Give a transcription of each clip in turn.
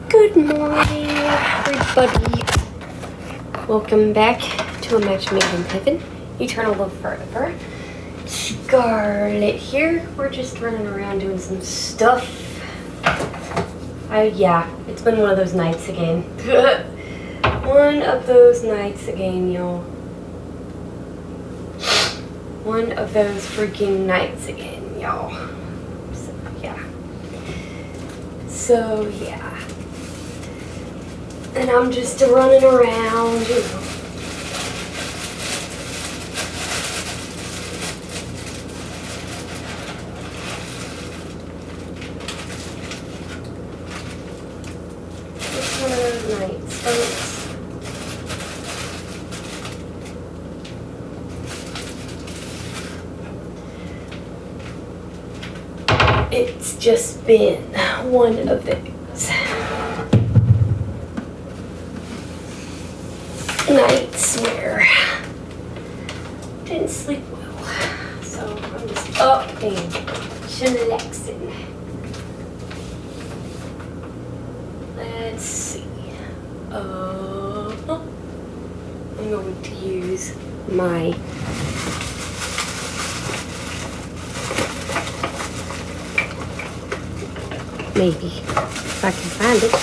Good morning, everybody. Welcome back to A Match Made in Heaven, Eternal Love Forever. Scarlet here. We're just running around doing some stuff. Yeah, it's been one of those nights again. One of those nights again, y'all. One of those freaking nights again, y'all. So, yeah. And I'm just running around, you know. It's one of those nights, folks. It's just been one of those nights where I didn't sleep well. So I'm just up and chillaxing. Let's see. I'm going to use my maybe, if I can find it.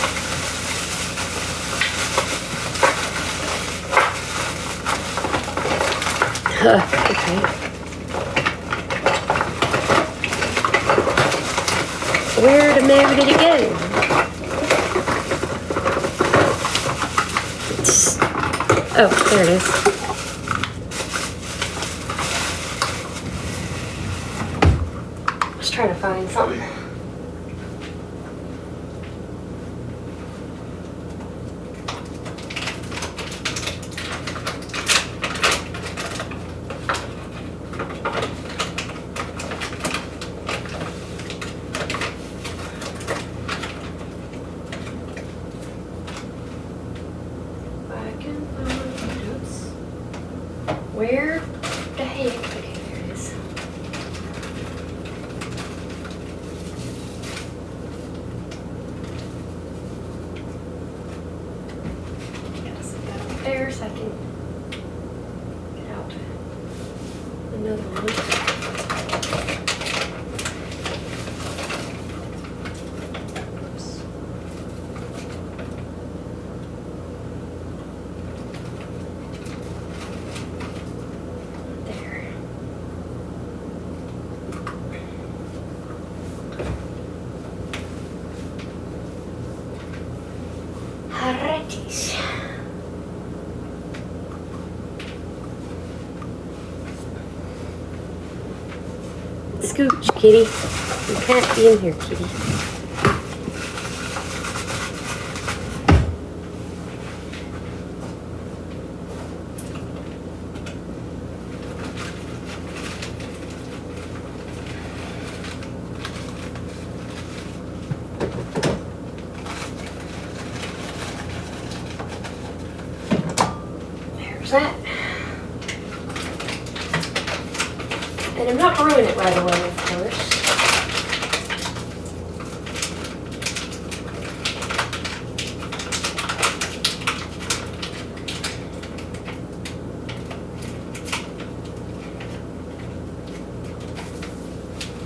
Okay. Where the move did it go? Oh, there it is. I was trying to find something. Where the heck? Okay, there it is. Yes, got it there so I can get out another one. Alrighties. Scooch, kitty. You can't be in here, kitty. That. And I'm not brewing it right away, of course.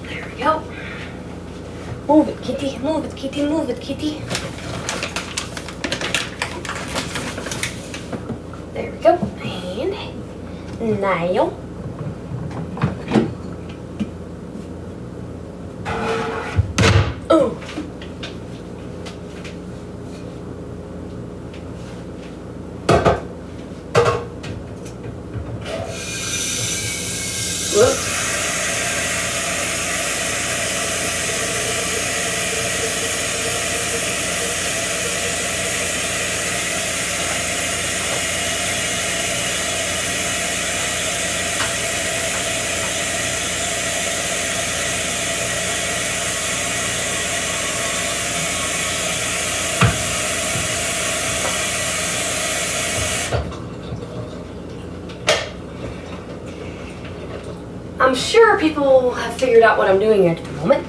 There we go. Move it, kitty. Move it, kitty. Move it, kitty. There we go. And now oh. Whoops. I'm sure people have figured out what I'm doing at the moment.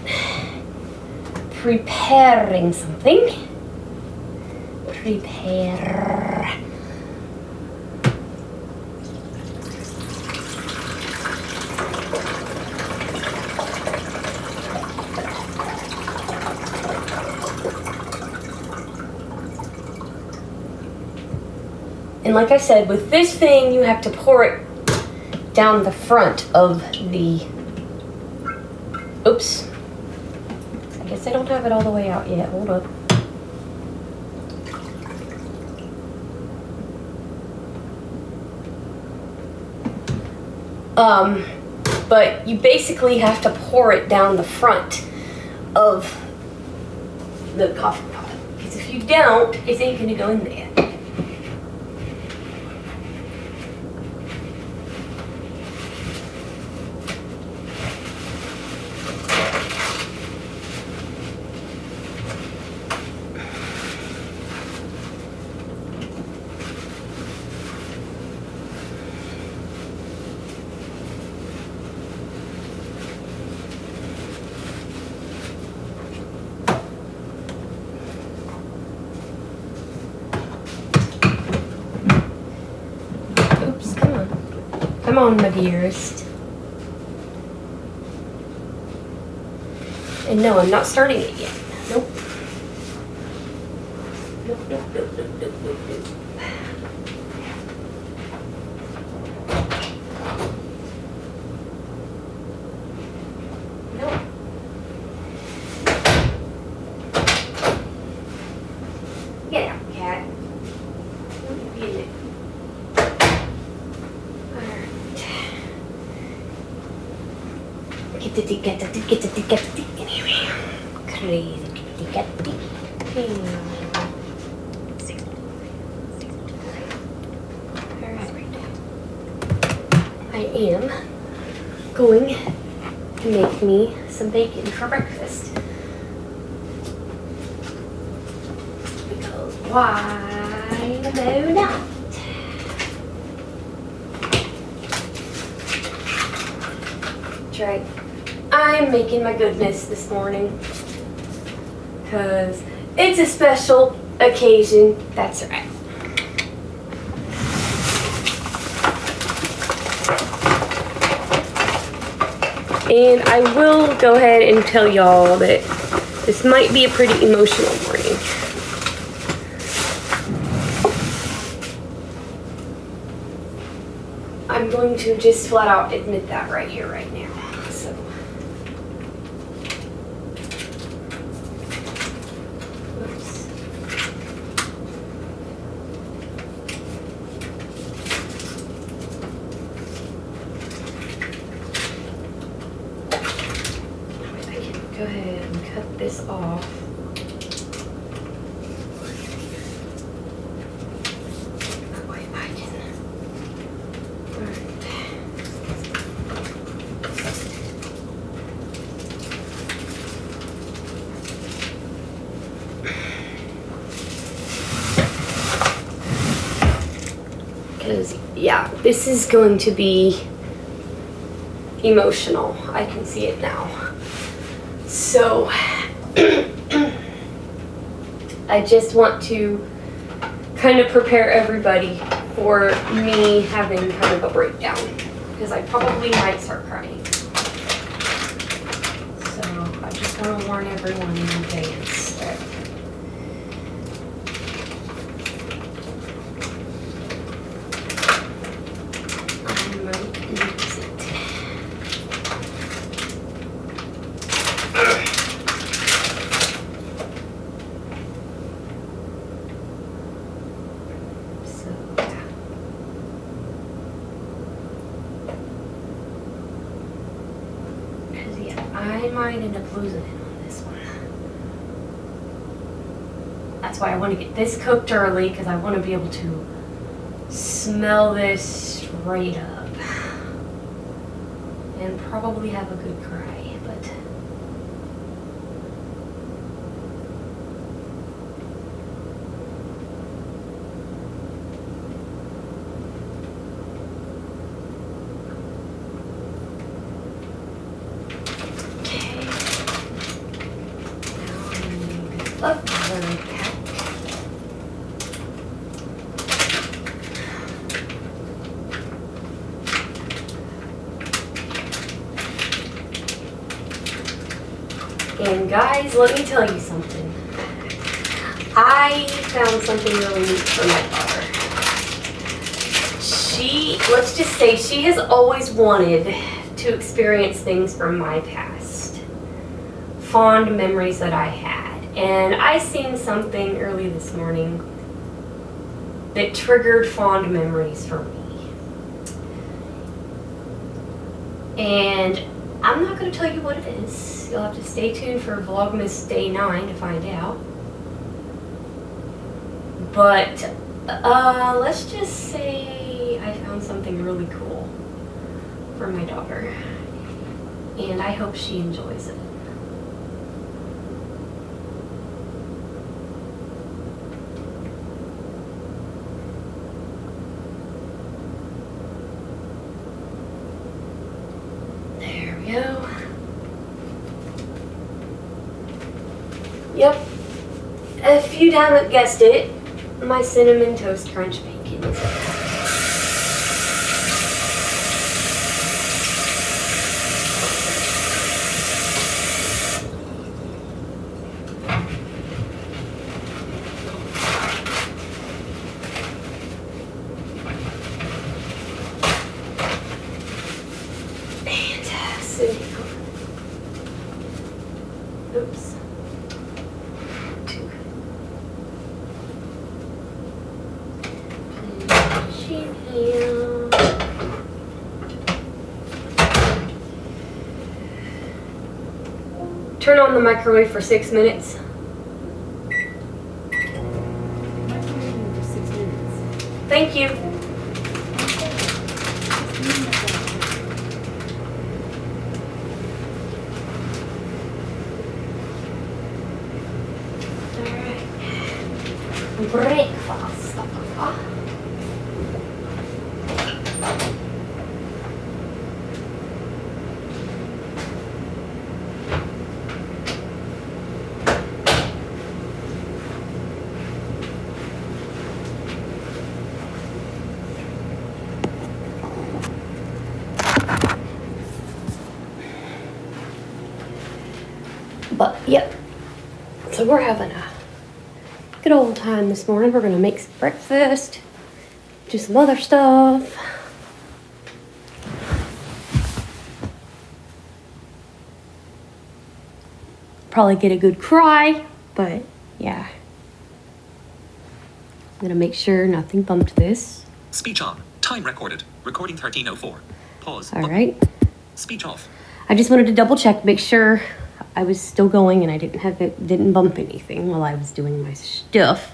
Preparing something. prepare. And like I said, with this thing, you have to pour it down the front of the... Oops. I guess I don't have it all the way out yet. Hold up. But you basically have to pour it down the front of the coffee pot. Because if you don't, it ain't gonna go in there. Come on, my dearest. And no, I'm not starting it yet. Nope. Nope, nope, nope, nope, nope, nope, nope. Nope. Get out, cat. Get it. Get the anyway. Crazy get the. Alright. I am going to make me some bacon for breakfast. Because why the not? That's right. I'm making my goodness this morning because it's a special occasion. That's right. And I will go ahead and tell y'all that this might be a pretty emotional morning. I'm going to just flat out admit that right here, right now. So. Oops. I can go ahead and cut this off. That way I can. Because, yeah, this is going to be emotional. I can see it now. So, I just want to kind of prepare everybody for me having kind of a breakdown. Because I probably might start crying. So, I just want to warn everyone in advance that I might end up losing it on this one. That's why I want to get this cooked early, because I want to be able to smell this straight up. And probably have a good cry, but... Love pack. And guys, let me tell you something. I found something really neat for my daughter. Let's just say she has always wanted to experience things from my past. Fond memories that I had. And I seen something early this morning that triggered fond memories for me. And I'm not going to tell you what it is. You'll have to stay tuned for Vlogmas Day 9 to find out. But let's just say I found something really cool for my daughter. And I hope she enjoys it. There we go. Yep. If you haven't guessed it, my Cinnamon Toast Crunch bacon is it. Oops. Turn on the microwave for 6 minutes. Microwave for 6 minutes. Thank you. Breakfast. But yep. So we're having a good old time this morning. We're gonna make some breakfast, do some other stuff. Probably get a good cry, but yeah. I'm gonna make sure nothing bumped this. Speech on. Time recorded. Recording 13:04. Pause. All right. Speech off. I just wanted to double check, make sure I was still going and I didn't bump anything while I was doing my stuff.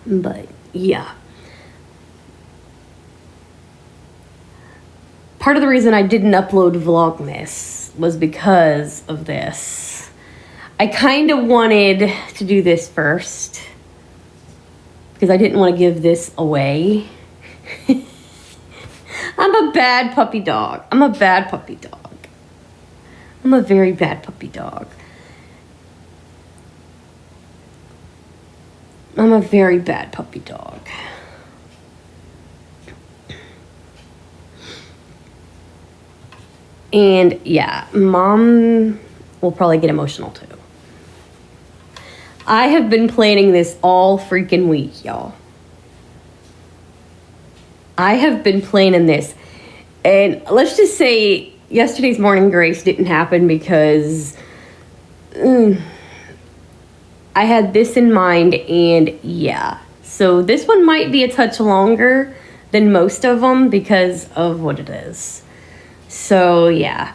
But yeah. Part of the reason I didn't upload Vlogmas was because of this. I kind of wanted to do this first because I didn't want to give this away. I'm a bad puppy dog. I'm a bad puppy dog. I'm a very bad puppy dog. I'm a very bad puppy dog. And yeah, Mom will probably get emotional too. I have been planning this all freaking week, y'all. I have been planning this. And let's just say yesterday's morning grace didn't happen because I had this in mind, and yeah. So this one might be a touch longer than most of them because of what it is. So yeah.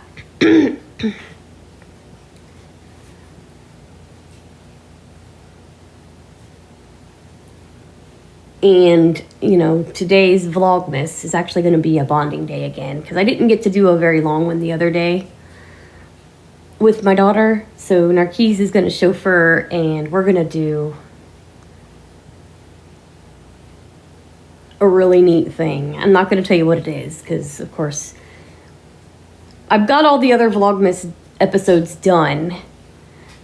And, you know, today's Vlogmas is actually going to be a bonding day again because I didn't get to do a very long one the other day with my daughter. So Narquise is going to chauffeur and we're going to do a really neat thing. I'm not going to tell you what it is because, of course, I've got all the other Vlogmas episodes done.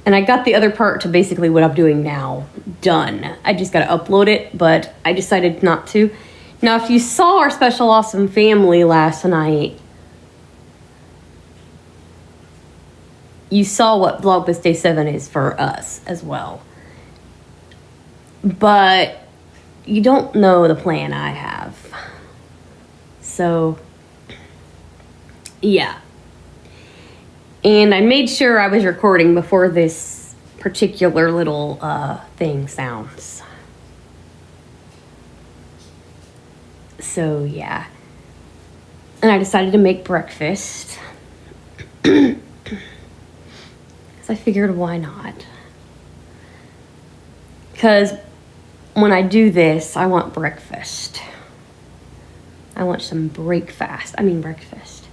And I got the other part to basically what I'm doing now done. I just got to upload it, but I decided not to Now, if you saw our special awesome family last night, you saw what Vlogmas Day 7 is for us as well. But you don't know the plan I have. So, yeah. And I made sure I was recording before this particular little thing sounds. So, yeah. And I decided to make breakfast. Because I figured, why not? Because when I do this, I want breakfast. I want some breakfast. I mean breakfast.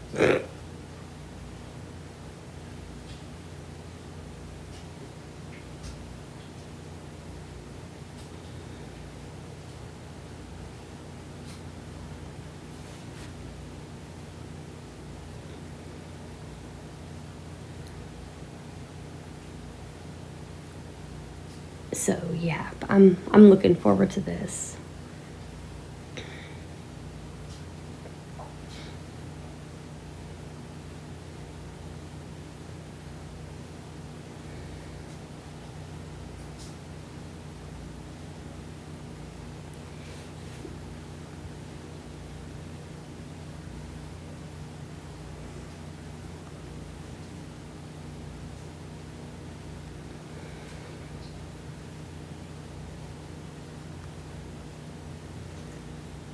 So yeah, I'm looking forward to this.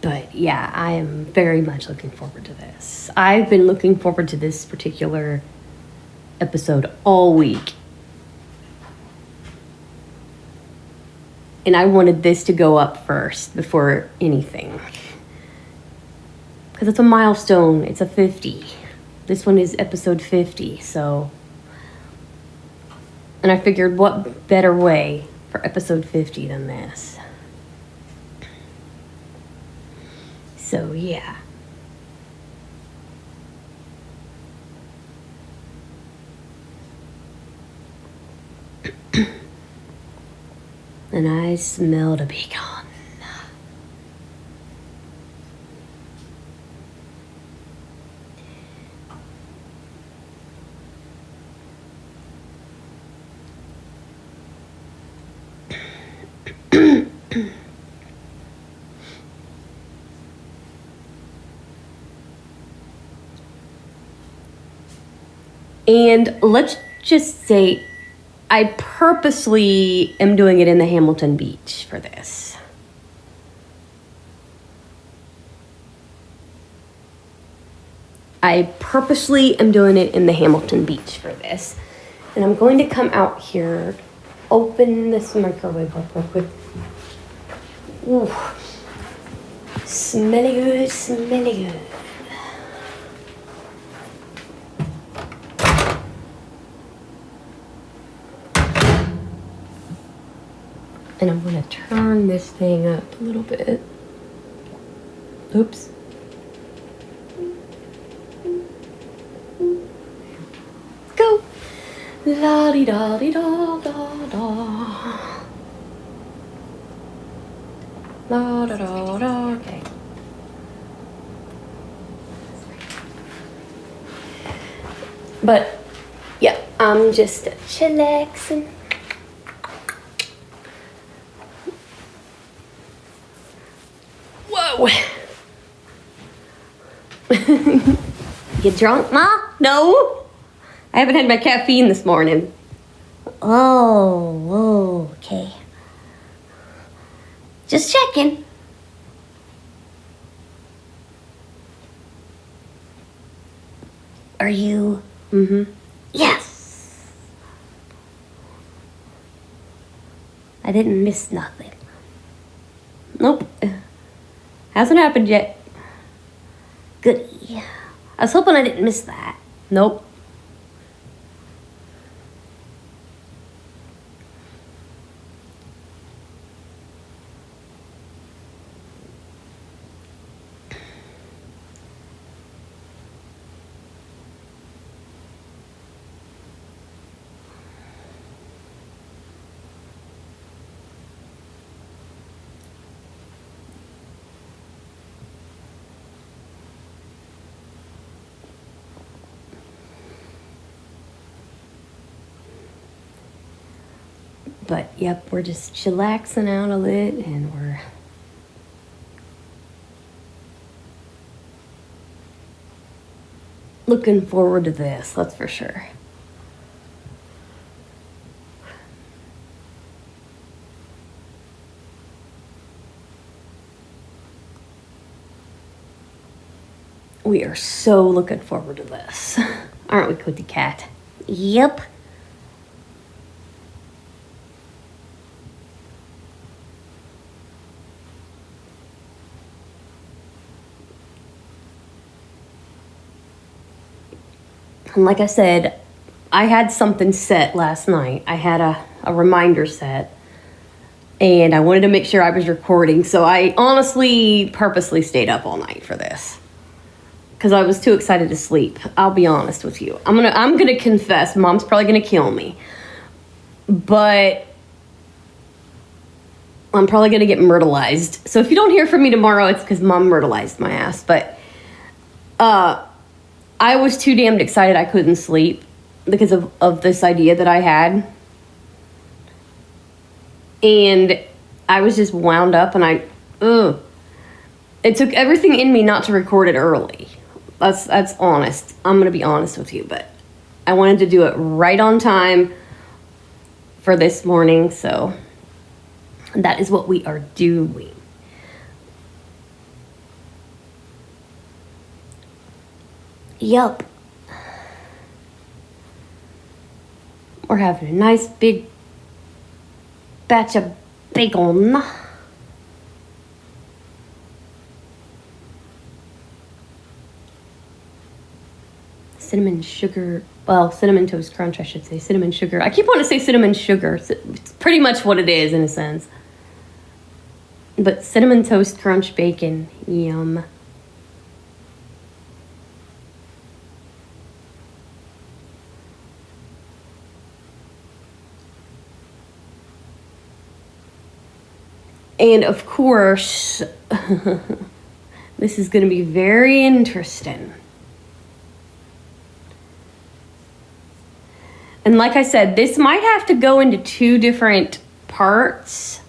But yeah, I am very much looking forward to this. I've been looking forward to this particular episode all week. And I wanted this to go up first before anything. Because it's a milestone. It's a 50. This one is episode 50, so... And I figured, what better way for episode 50 than this? So, yeah. And I smelled a bacon. And let's just say I purposely am doing it in the Hamilton Beach for this. I purposely am doing it in the Hamilton Beach for this. And I'm going to come out here, open this microwave up real quick. Ooh. Smelly good, smelly good. And I'm going to turn this thing up a little bit. Oops. Go. La-di-da-di-da-da-da. La-da-da-da. Okay. But, yeah, I'm just chillaxing. Whoa! You drunk, Ma? No? I haven't had my caffeine this morning. Oh, okay. Just checking. Are you? Mm-hmm. Yes. I didn't miss nothing. Nope. Hasn't happened yet. Goody. I was hoping I didn't miss that. Nope. But yep, we're just chillaxing out a lit and we're looking forward to this, that's for sure. We are so looking forward to this. Aren't we, Cootie Cat? Yep. And like I said, I had something set last night. I had a reminder set. And I wanted to make sure I was recording. So I honestly purposely stayed up all night for this. Because I was too excited to sleep. I'll be honest with you. I'm gonna confess, Mom's probably gonna kill me. But I'm probably gonna get myrtleized. So if you don't hear from me tomorrow, it's because Mom myrtleized my ass. But I was too damned excited I couldn't sleep because of this idea that I had. And I was just wound up and it took everything in me not to record it early. That's honest. I'm going to be honest with you, but I wanted to do it right on time for this morning, so that is what we are doing. Yup. We're having a nice big batch of bacon. Cinnamon sugar, well, cinnamon toast crunch, I should say. Cinnamon sugar. I keep wanting to say cinnamon sugar. It's pretty much what it is in a sense. But cinnamon toast crunch bacon, yum. And of course, this is going to be very interesting. And like I said, this might have to go into 2 different parts.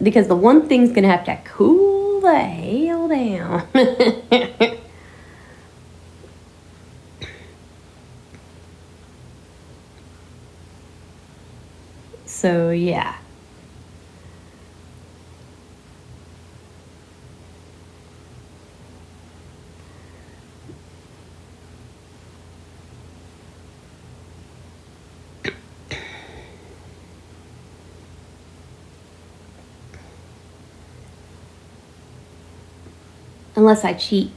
Because the one thing's going to have to cool the hell down. So, yeah. Unless I cheat.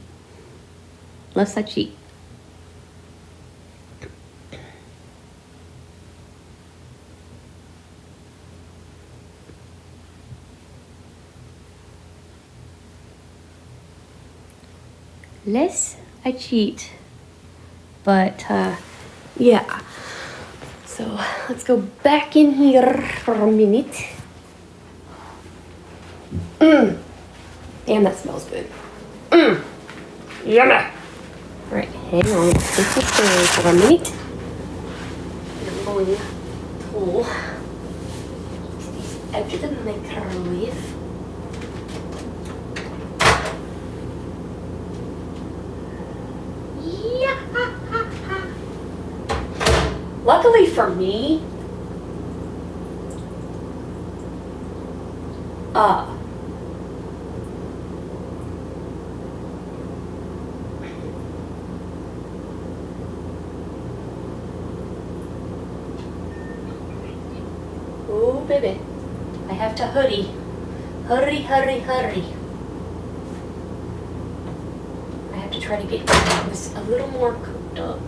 Unless I cheat. Less I cheat. But, yeah. So, let's go back in here for a minute. Damn, that smells good. Yummy. Alright, hang on. Let's take this down for a minute. And I'm going to pull these out of the microwave. Luckily for me, oh baby, I have to hurry. Hurry, hurry, hurry. I have to try to get this a little more cooked up.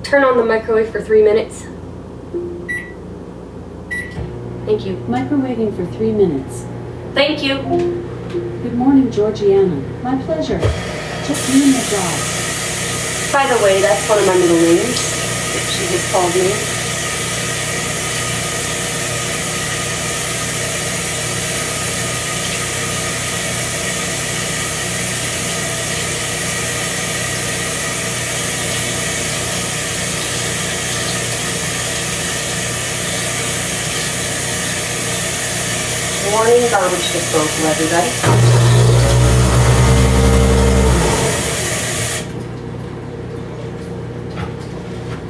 Turn on the microwave for 3 minutes. Thank you. Microwaving for 3 minutes. Thank you. Good morning, Georgiana. My pleasure. Just doing the job. By the way, that's one of my middle names that she just called me. warning garbage disposal, everybody.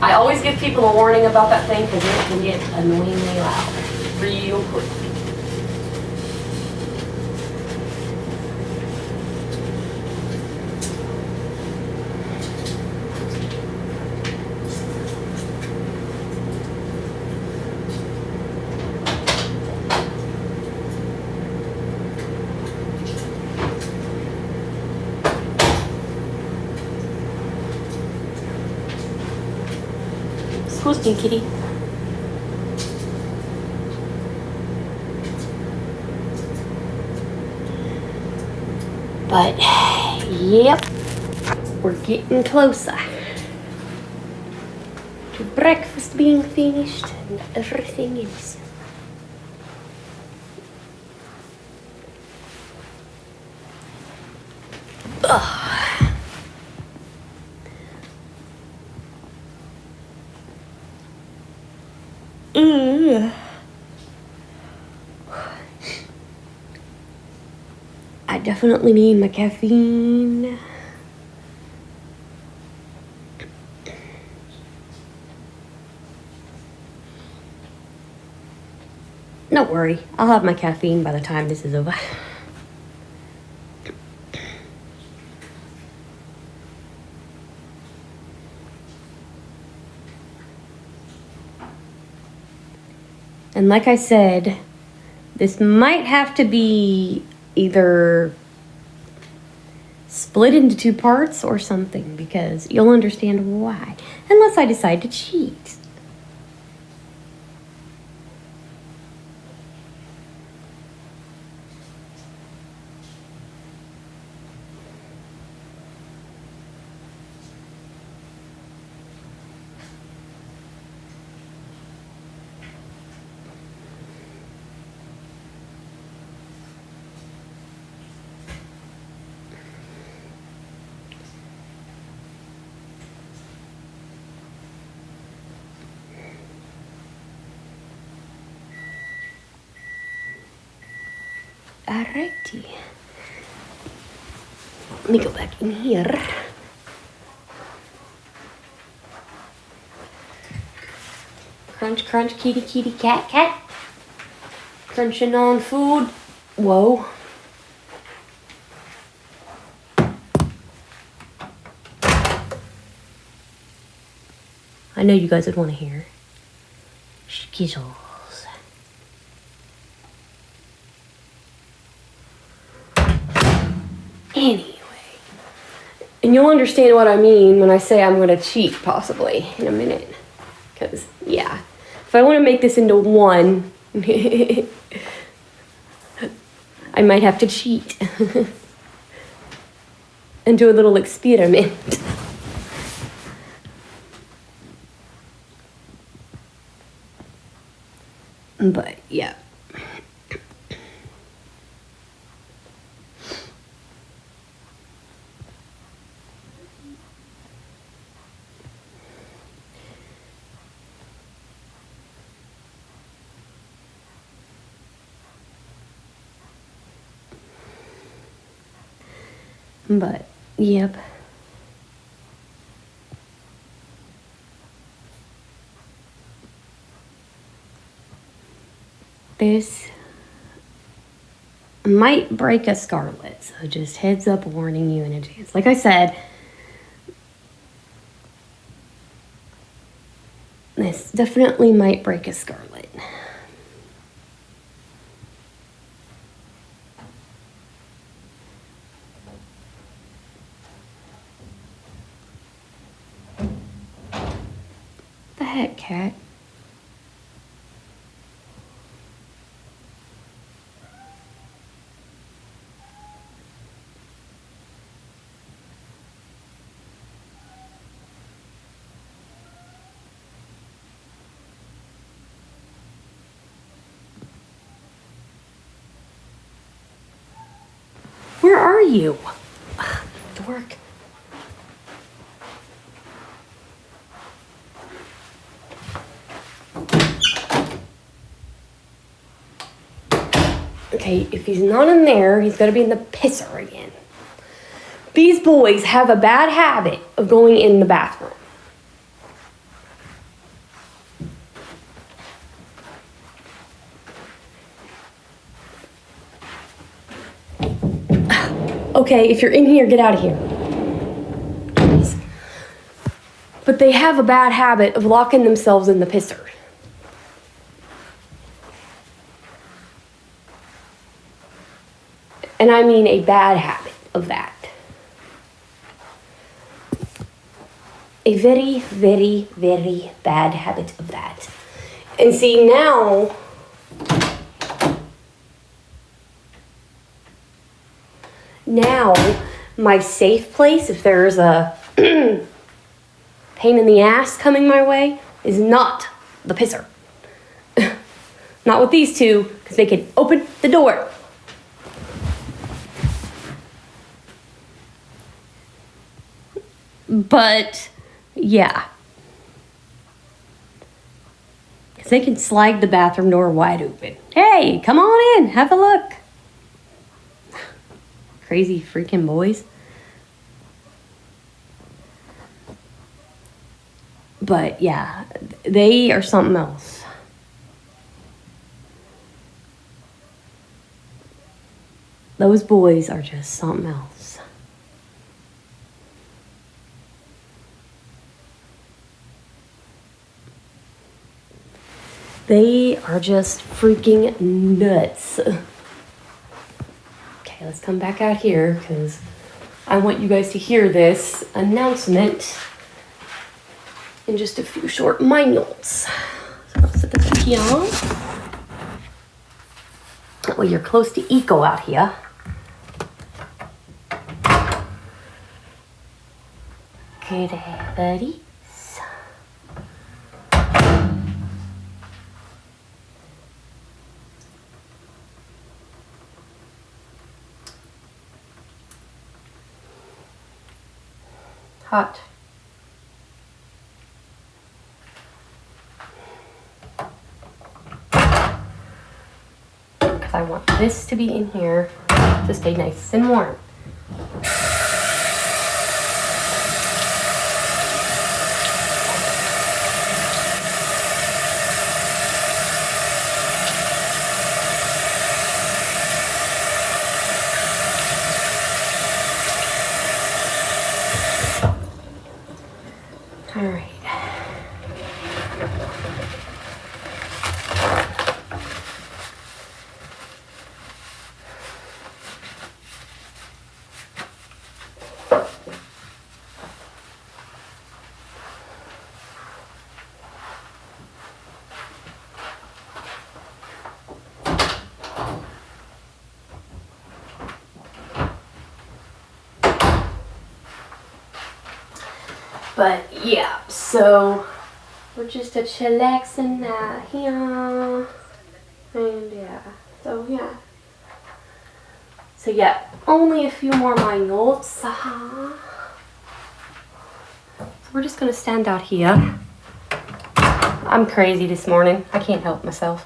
I always give people a warning about that thing because it can get annoyingly loud real quick. Excuse me, kitty. But, yep, we're getting closer to breakfast being finished and everything else. Ugh. I definitely need my caffeine. Don't worry, I'll have my caffeine by the time this is over. And like I said, this might have to be either split into 2 parts or something, because you'll understand why. Unless I decide to cheat. Alrighty. Let me go back in here. Crunch, crunch, kitty, kitty, cat, cat. Crunching on food. Whoa. I know you guys would want to hear. Skittles. Anyway, and you'll understand what I mean when I say I'm going to cheat possibly in a minute. Because, yeah, if I want to make this into one, I might have to cheat and do a little experiment. But, yeah. But, yep. This might break a Scarlet, so just heads up warning you in advance. Like I said, this definitely might break a Scarlet. The heck, cat? Where are you? Dork. Okay, Okay, if he's not in there, he's gonna be in the pisser again. These boys have a bad habit of going in the bathroom. Okay, if you're in here, get out of here. Please. But they have a bad habit of locking themselves in the pisser. And I mean a bad habit of that. A very, very, very bad habit of that. And see, now my safe place, if there's a pain in the ass coming my way, is not the pisser. Not with these two, because they can open the door. But, yeah. Because they can slide the bathroom door wide open. Hey, come on in, have a look. Crazy freaking boys. But, yeah, they are something else. Those boys are just something else. They are just freaking nuts. Okay, let's come back out here because I want you guys to hear this announcement in just a few short minutes. So I'll set this up here. Well, you're close to eco out here. Good, buddy. Hot. Because I want this to be in here to stay nice and warm. All right. But yeah, so we're just a chillaxing here. And yeah, so yeah. So yeah, only a few more my notes. So we're just gonna stand out here. I'm crazy this morning. I can't help myself.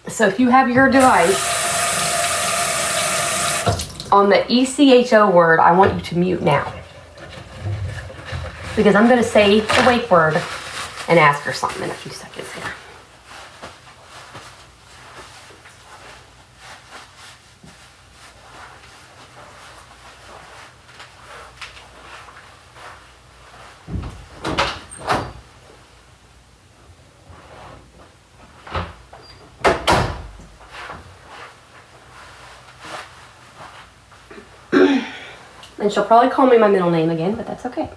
So if you have your device on the ECHO word, I want you to mute now. Because I'm going to say the wake word and ask her something in a few seconds here. And she'll probably call me my middle name again, but that's okay.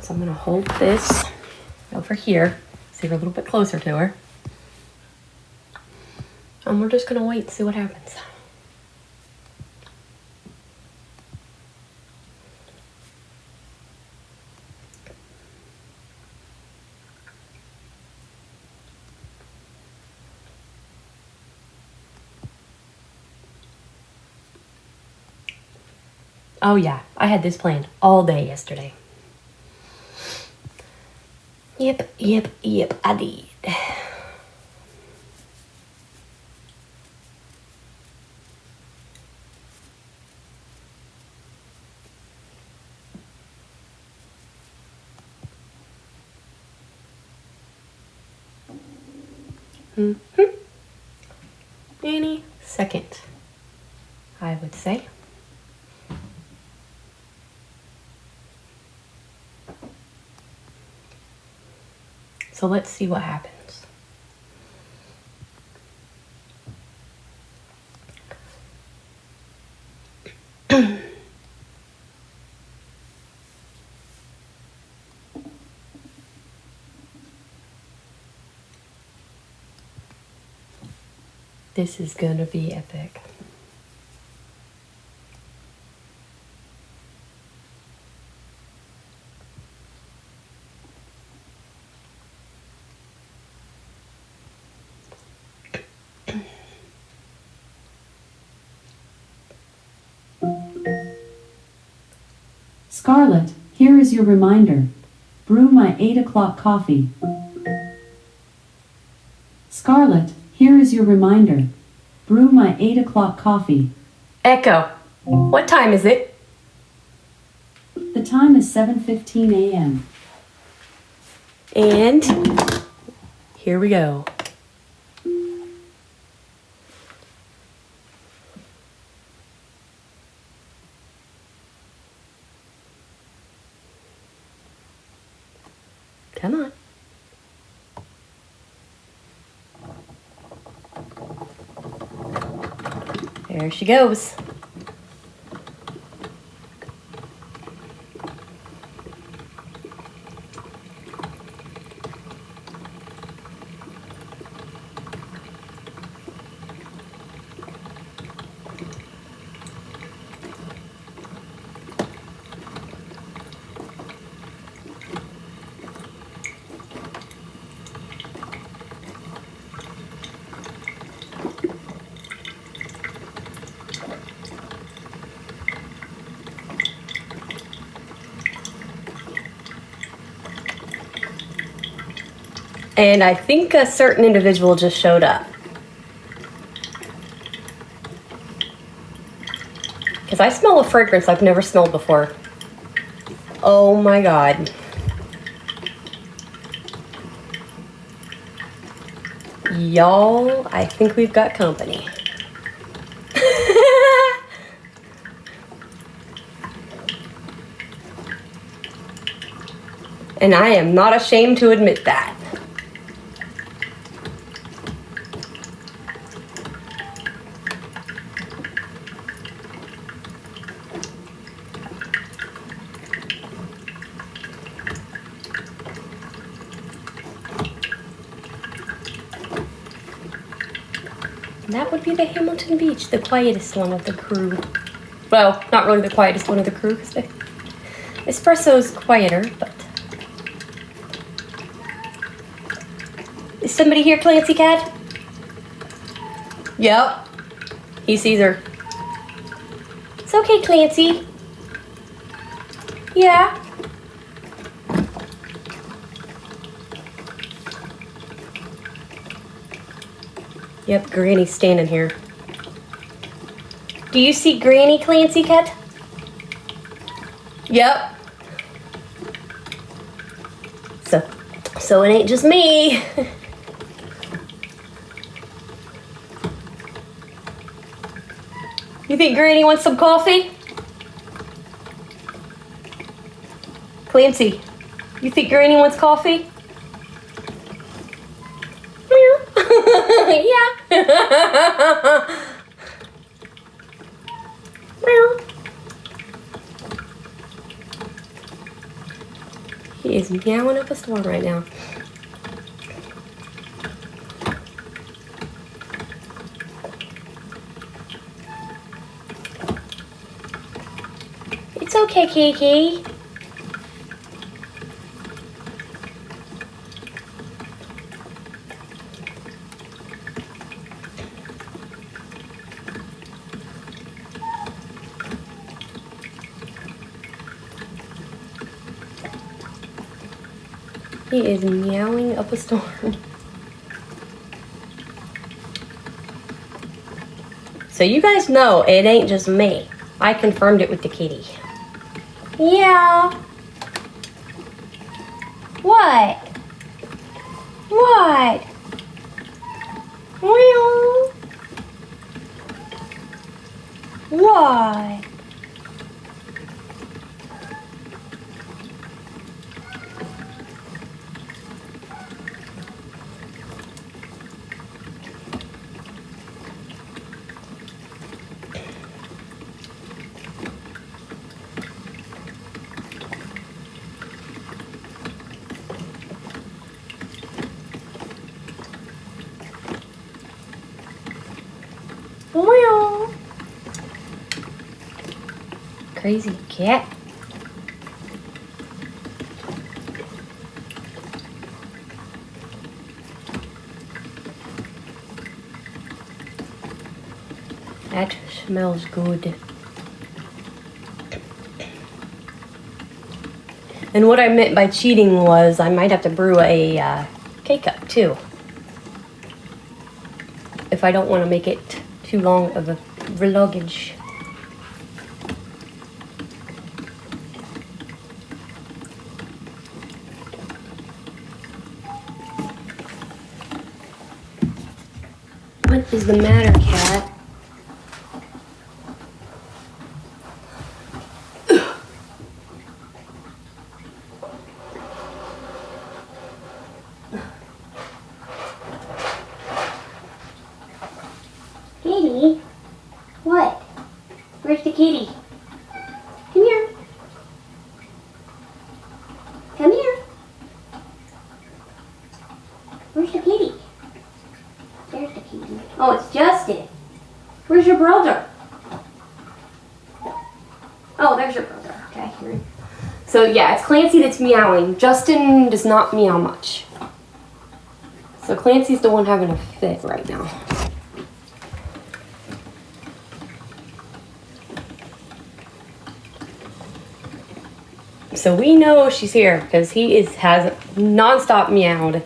So I'm gonna hold this over here, so you're a little bit closer to her. And we're just gonna wait and see what happens. Oh yeah, I had this planned all day yesterday. Yep, I did. Any second, I would say. So let's see what happens. This is gonna be epic. Scarlett, here is your reminder. Brew my 8 o'clock coffee. Scarlett, here is your reminder. Brew my 8 o'clock coffee. Echo, what time is it? The time is 7:15 a.m. And here we go. Come on. There she goes. And I think a certain individual just showed up. Because I smell a fragrance I've never smelled before. Oh my God. Y'all, I think we've got company. And I am not ashamed to admit that. That would be the Hamilton Beach, the quietest one of the crew. Well, not really the quietest one of the crew, because the espresso's quieter, but... Is somebody here, Clancy Cat? Yep. He sees her. It's okay, Clancy. Yeah. Yep, Granny's standing here. Do you see Granny, Clancy Cat? Yep. So it ain't just me. You think Granny wants some coffee? Clancy, you think Granny wants coffee? Yeah. He is meowing up a storm right now. It's okay, Kiki. He is meowing up a storm. So you guys know it ain't just me. I confirmed it with the kitty. Yeah. What? What? Meow. What? Meow. Crazy cat. That smells good. And what I meant by cheating was I might have to brew a K-cup too. If I don't want to make it too long of a vloggage. What is the matter, cat? Kitty? What? Where's the kitty? Come here. Come here. Where's the kitty? There's the kitty. Oh, it's Justin. Where's your brother? Oh, there's your brother. Okay, here. So yeah, it's Clancy that's meowing. Justin does not meow much. So Clancy's the one having a fit right now. So we know she's here because he has nonstop meowed.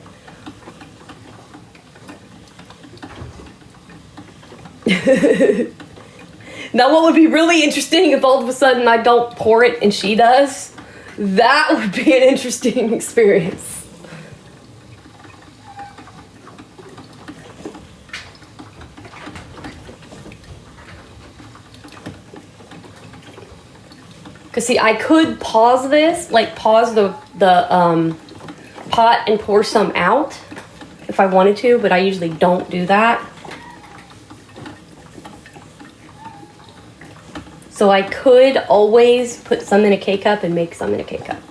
Now what would be really interesting if all of a sudden I don't pour it and she does? That would be an interesting experience. Cause see, I could pause this, like pause the pot and pour some out if I wanted to, but I usually don't do that. So I could always put some in a K-cup and make some in a K-cup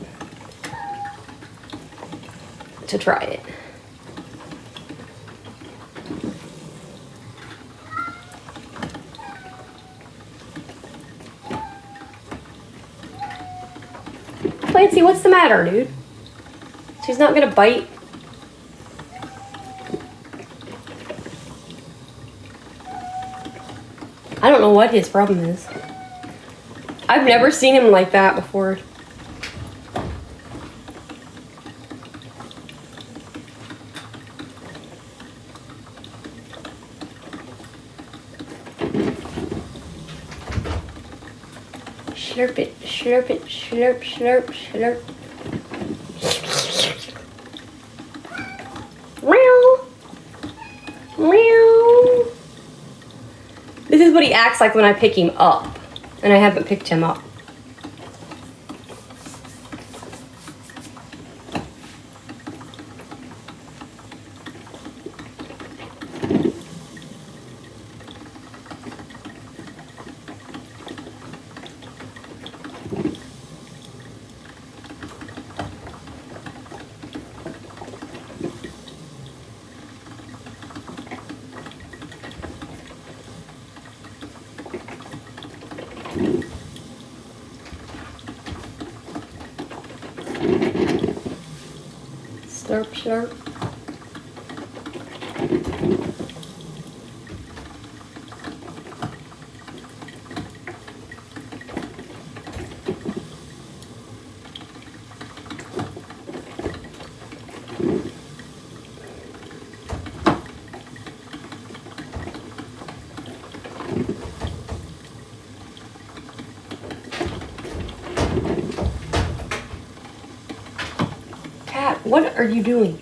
to try it. Clancy, what's the matter, dude? She's not gonna bite. I don't know what his problem is. I've never seen him like that before. Slurp it, slurp it, slurp, slurp, slurp. Meow. Meow. This is what he acts like when I pick him up, and I haven't picked him up. Slurp, slurp. Cat, what are you doing?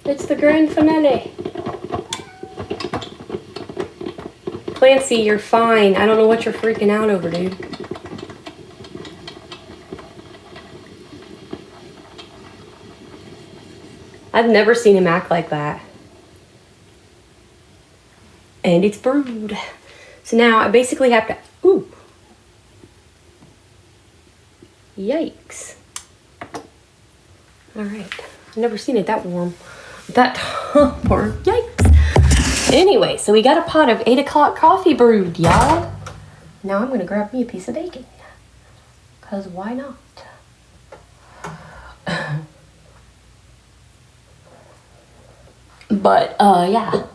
It's the grand finale. Clancy, you're fine. I don't know what you're freaking out over, dude. I've never seen him act like that. And it's brewed. So now I basically have to... Ooh. Yikes. Alright. I've never seen it that warm. That warm. Yikes. Anyway, so we got a pot of 8 o'clock coffee brewed, y'all. Now I'm going to grab me a piece of bacon. Because why not? But, yeah.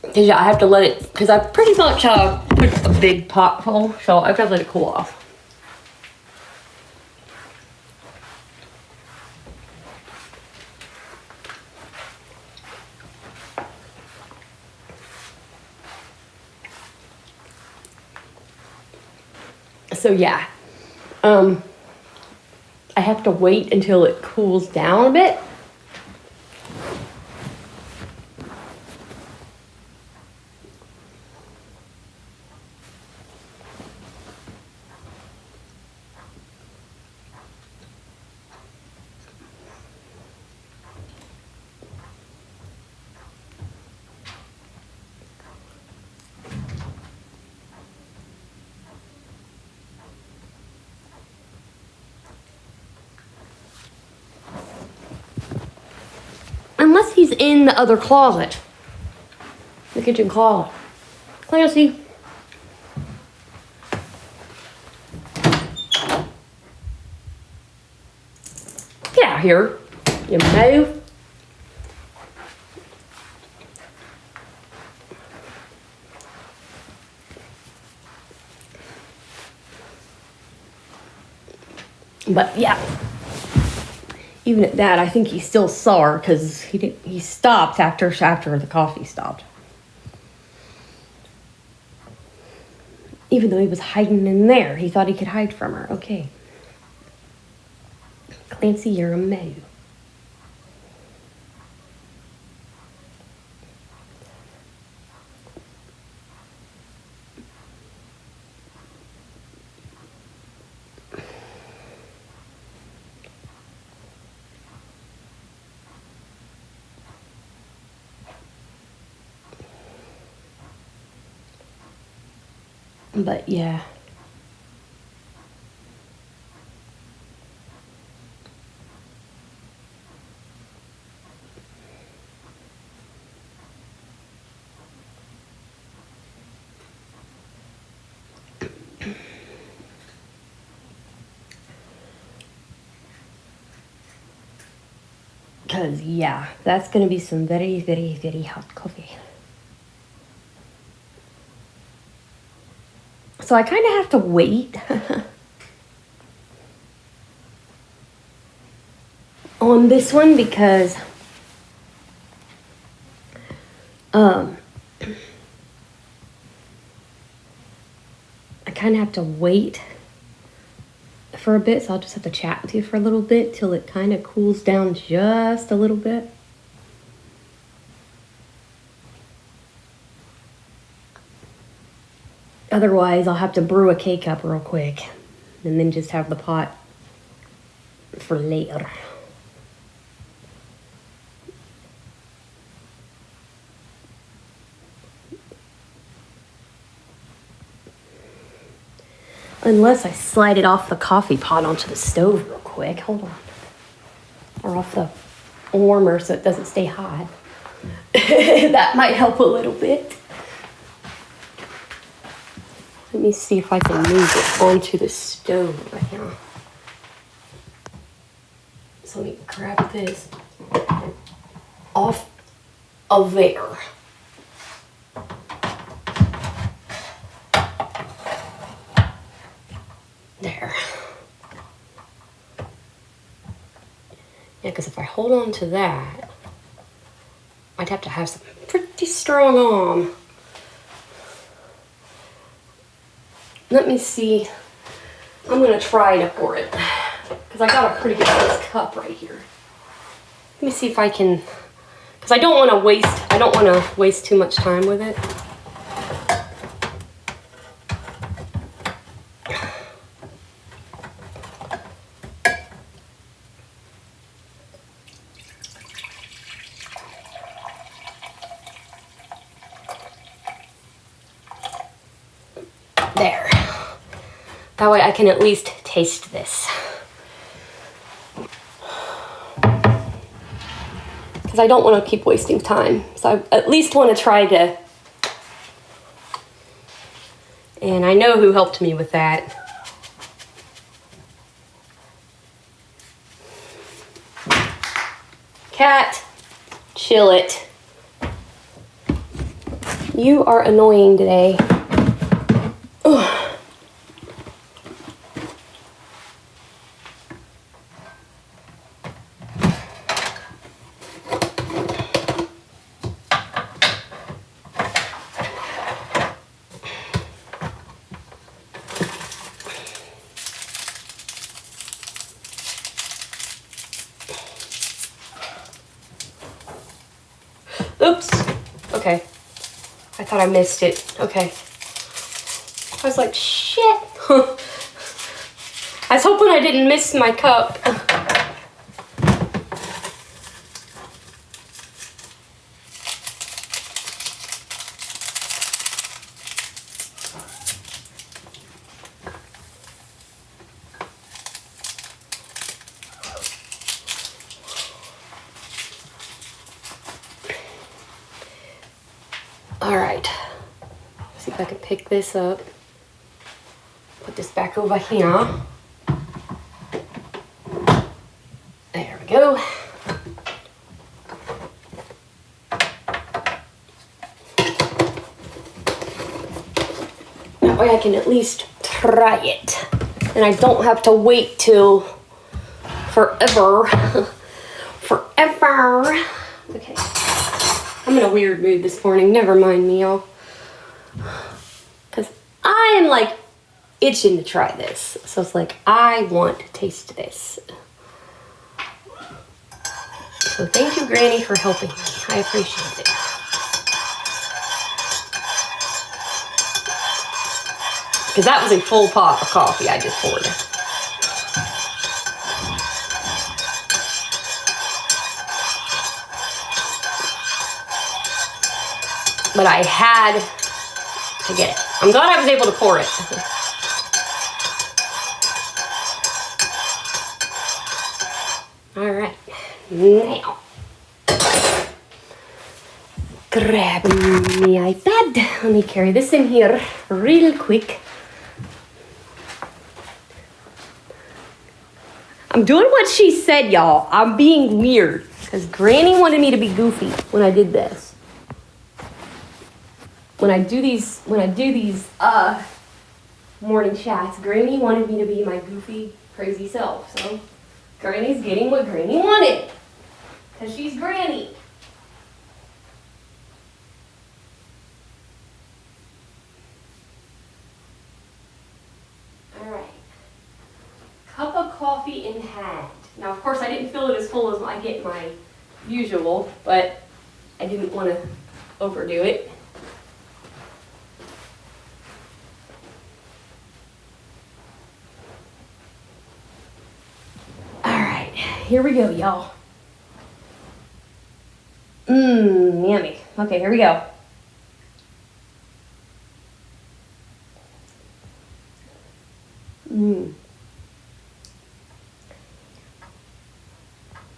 Because yeah, I have to let it, because I pretty much put a big pot full, so I have to let it cool off. So yeah, I have to wait until it cools down a bit. Unless he's in the other closet. The kitchen closet. Clancy. Get out here. You move. But yeah. Even at that, I think he's still sore because he stopped after the coffee stopped. Even though he was hiding in there, he thought he could hide from her. Okay. Clancy, you're a moo. But yeah. Because, yeah, that's going to be some very, very, very hot coffee. So I kind of have to wait on this one because I kind of have to wait for a bit. So I'll just have to chat with you for a little bit till it kind of cools down just a little bit. Otherwise, I'll have to brew a K-cup real quick and then just have the pot for later. Unless I slide it off the coffee pot onto the stove real quick. Hold on. Or off the warmer so it doesn't stay hot. That might help a little bit. Let me see if I can move it onto the stove right now. So let me grab this off of there. There. Yeah, because if I hold on to that, I'd have to have some pretty strong arm. Let me see. I'm gonna try to pour it because I got a pretty good sized cup right here. Let me see if I can, because I don't want to waste too much time with it. There. That way I can at least taste this. Because I don't want to keep wasting time. So I at least want to try to. And I know who helped me with that. Cat, chill it. You are annoying today. Ugh. Oops. Okay. I thought I missed it. Okay. I was like, shit. I was hoping I didn't miss my cup. All right. See if I can pick this up. Put this back over here. There we go. That way I can at least try it. And I don't have to wait till forever. Forever. Okay. I'm in a weird mood this morning. Never mind me, y'all. Because I am like itching to try this. So it's like, I want to taste this. So thank you, Granny, for helping me. I appreciate it. Because that was a full pot of coffee I just poured. But I had to get it. I'm glad I was able to pour it. All right, now grab my iPad. Let me carry this in here real quick. I'm doing what she said, y'all. I'm being weird because Granny wanted me to be goofy when I did this. When I do these morning chats, Granny wanted me to be my goofy, crazy self. So Granny's getting what Granny wanted. Because she's Granny. Alright. Cup of coffee in hand. Now, of course, I didn't fill it as full as I get my usual, but I didn't want to overdo it. here we go, y'all. Yummy. Okay, here we go.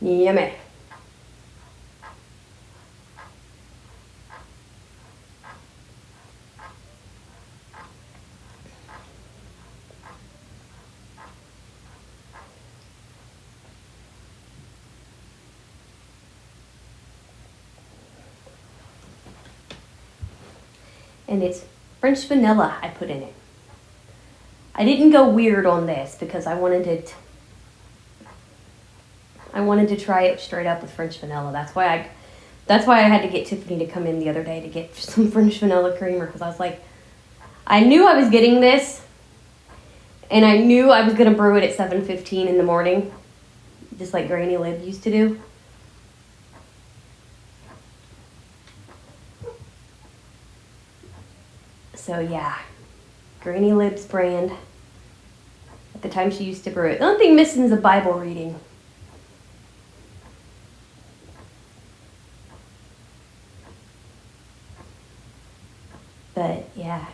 Yummy. And it's French vanilla I put in it. I didn't go weird on this because I wanted to try it straight up with French vanilla. That's why I had to get Tiffany to come in the other day to get some French vanilla creamer, because I was like, I knew I was getting this, and I knew I was gonna brew it at 7:15 in the morning, just like Granny Lib used to do. So yeah, Granny Lib's brand. At the time she used to brew it. The only thing missing is a Bible reading. But yeah.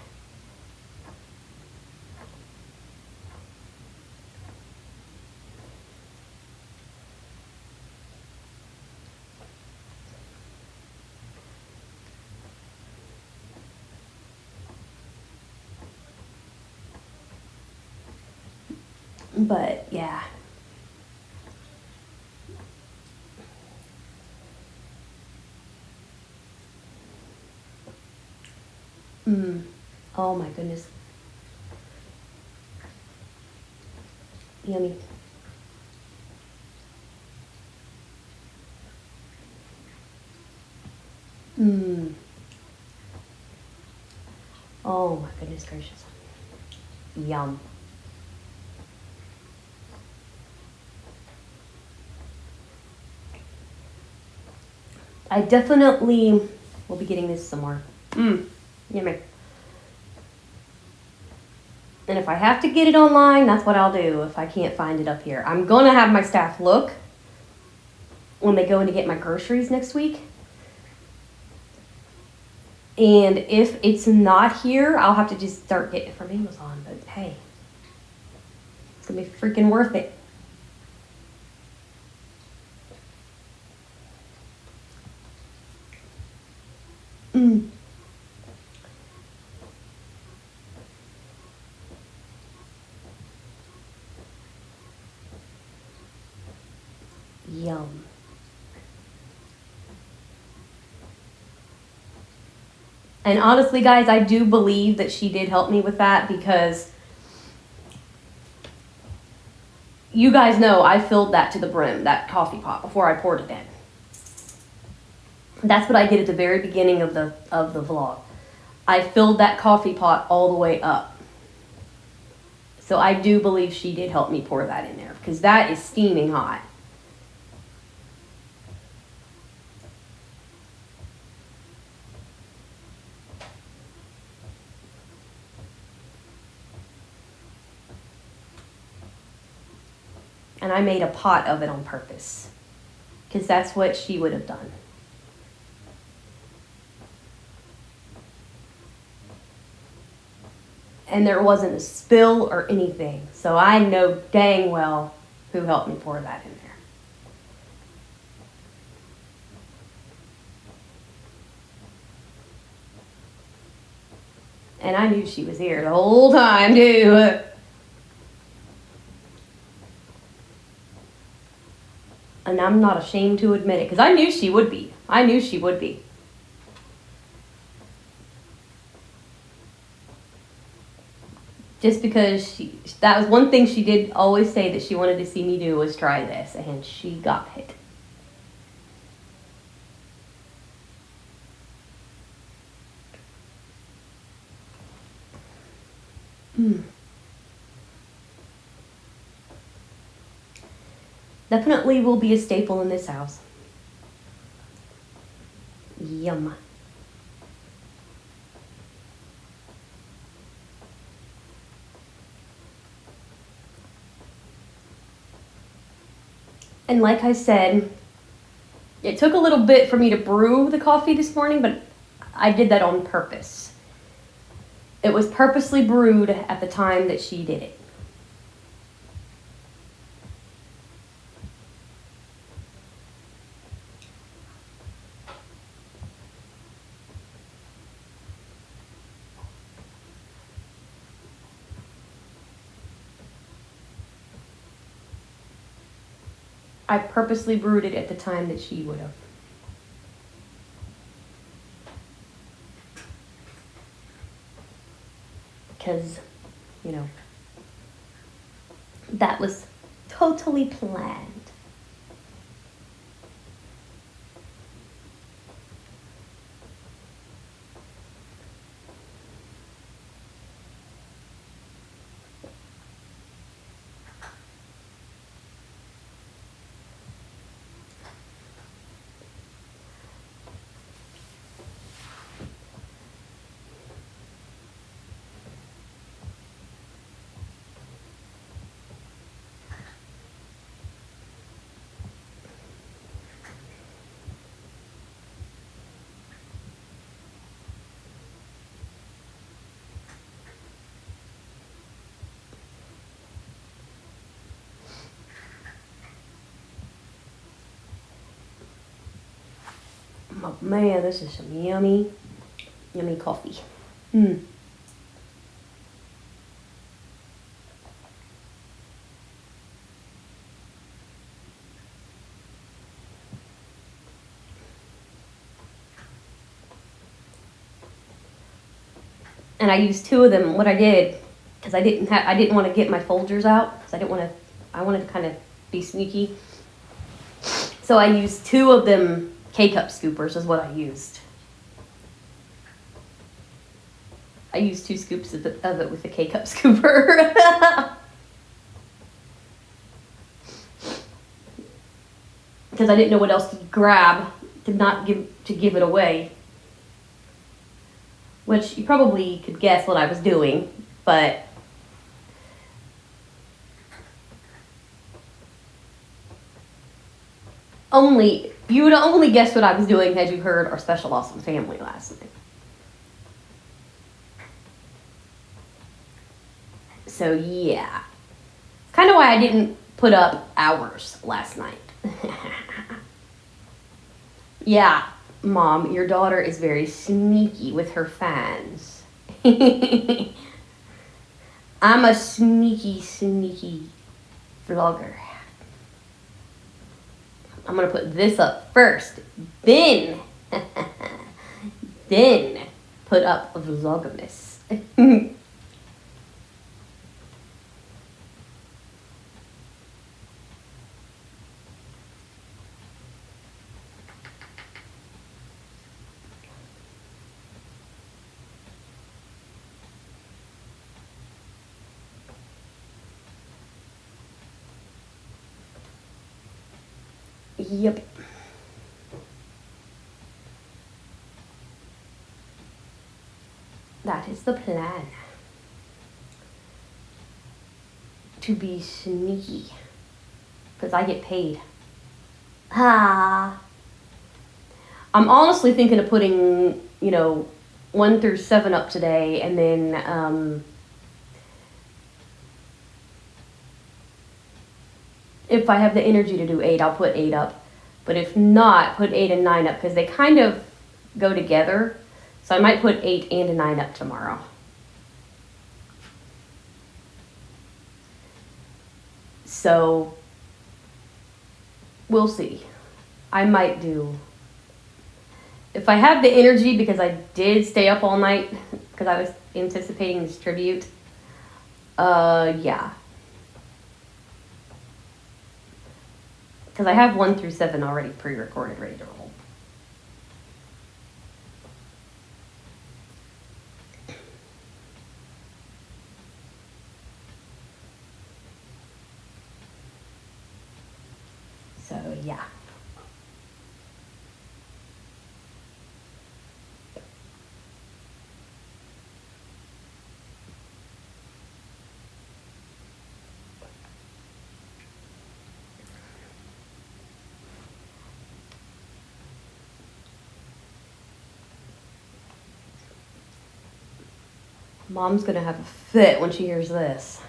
But yeah. Oh my goodness. Yummy. Oh my goodness gracious. Yum. I definitely will be getting this some more. Yummy. And if I have to get it online, that's what I'll do if I can't find it up here. I'm going to have my staff look when they go in to get my groceries next week. And if it's not here, I'll have to just start getting it from Amazon. But hey, it's going to be freaking worth it. Yum. And honestly, guys, I do believe that she did help me with that, because you guys know I filled that to the brim, that coffee pot, before I poured it in. That's what I did at the very beginning of the vlog. I filled that coffee pot all the way up. So I do believe she did help me pour that in there, because that is steaming hot. And I made a pot of it on purpose, because that's what she would have done. And there wasn't a spill or anything. So I know dang well who helped me pour that in there. And I knew she was here the whole time too. And I'm not ashamed to admit it, because I knew she would be. I knew she would be. Just because that was one thing she did always say that she wanted to see me do, was try this, and she got it. Definitely will be a staple in this house. Yum. And like I said, it took a little bit for me to brew the coffee this morning, but I did that on purpose. It was purposely brewed at the time that she did it. I purposely brewed it at the time that she would have. Because, you know, that was totally planned. Oh man, this is some yummy, yummy coffee. Mm. And I used 2 of them. What I did, because I didn't want to get my Folgers out, because I wanted to kind of be sneaky. So I used 2 of them K-cup scoopers is what I used. I used 2 scoops of it with the K-cup scooper. Because I didn't know what else to grab to give it away. Which you probably could guess what I was doing, but you would only guess what I was doing had you heard our Special Awesome Family last night. So yeah, kind of why I didn't put up hours last night. Yeah, Mom, your daughter is very sneaky with her fans. I'm a sneaky vlogger. I'm gonna put this up first, then put up Vlogmas. Yep. That is the plan. To be sneaky. Because I get paid. Ah. I'm honestly thinking of putting, 1 through 7 up today, and then, if I have the energy to do 8, I'll put 8 up. But if not, put 8 and 9 up, because they kind of go together. So I might put 8 and a 9 up tomorrow. So we'll see. I might do. If I have the energy, because I did stay up all night because I was anticipating this tribute. Yeah. Because I have 1 through 7 already pre-recorded, ready to roll. So, yeah. Mom's gonna have a fit when she hears this.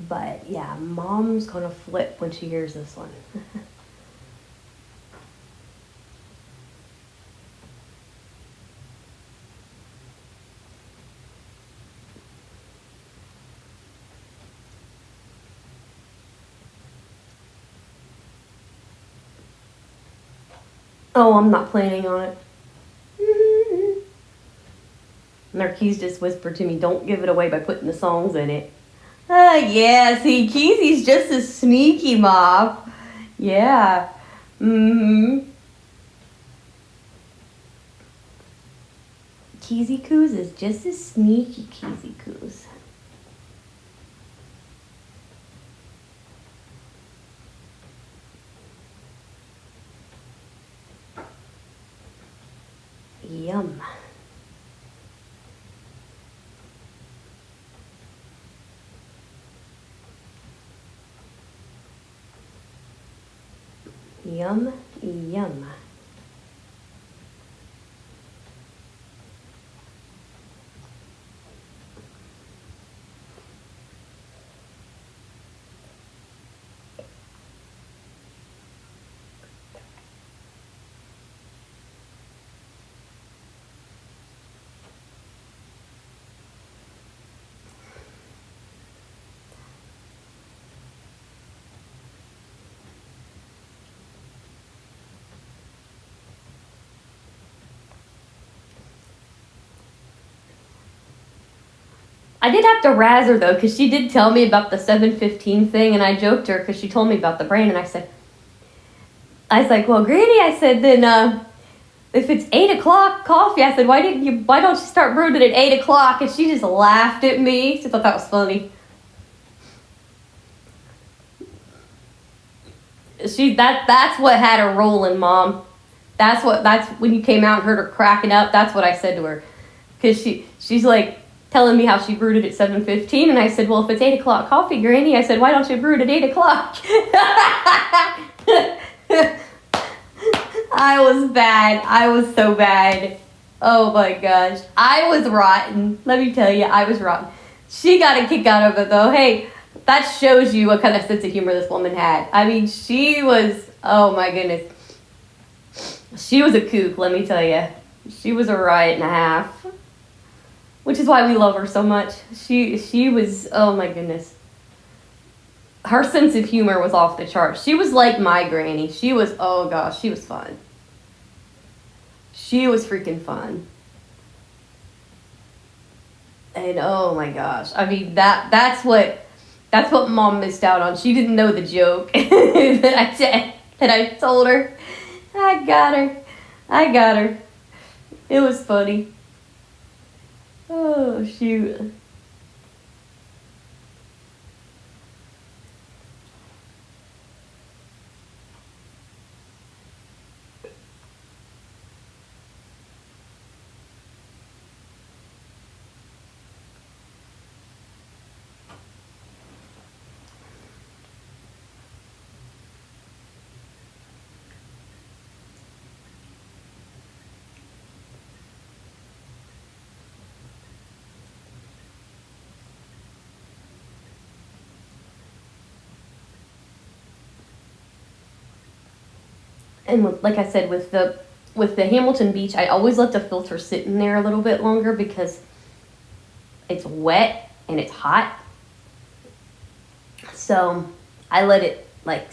But yeah, Mom's gonna flip when she hears this one. Oh, I'm not planning on it. Marquise just whispered to me, don't give it away by putting the songs in it. Yeah, see, Keezy's just as sneaky, Mom. Yeah. Mm-hmm. Keezy Coos is just as sneaky, Keezy Coos. Yum. Yum, yum. I did have to razz her though, because she did tell me about the 715 thing, and I joked her because she told me about the brain, and I was like, well, Granny, I said, then if it's 8 o'clock coffee, I said, why don't you start brewing it at 8 o'clock? And she just laughed at me. She thought that was funny. That's what had her rolling, Mom. That's when you came out and heard her cracking up. That's what I said to her, because she's like telling me how she brewed it at 7:15, and I said, well, if it's 8 o'clock coffee, Granny, I said, why don't you brew it at 8 o'clock? I was bad. I was so bad. Oh my gosh. I was rotten. Let me tell you, I was rotten. She got a kick out of it though. Hey, that shows you what kind of sense of humor this woman had. I mean, she was, oh my goodness. She was a kook, let me tell you. She was a riot and a half. Which is why we love her so much. She was, oh my goodness. Her sense of humor was off the charts. She was like my granny. She was, oh gosh, she was fun. She was freaking fun. And oh my gosh. I mean, that's what Mom missed out on. She didn't know the joke that I told her. I got her. It was funny. Oh, shoot. And like I said, with the Hamilton Beach, I always let the filter sit in there a little bit longer because it's wet and it's hot. So I let it like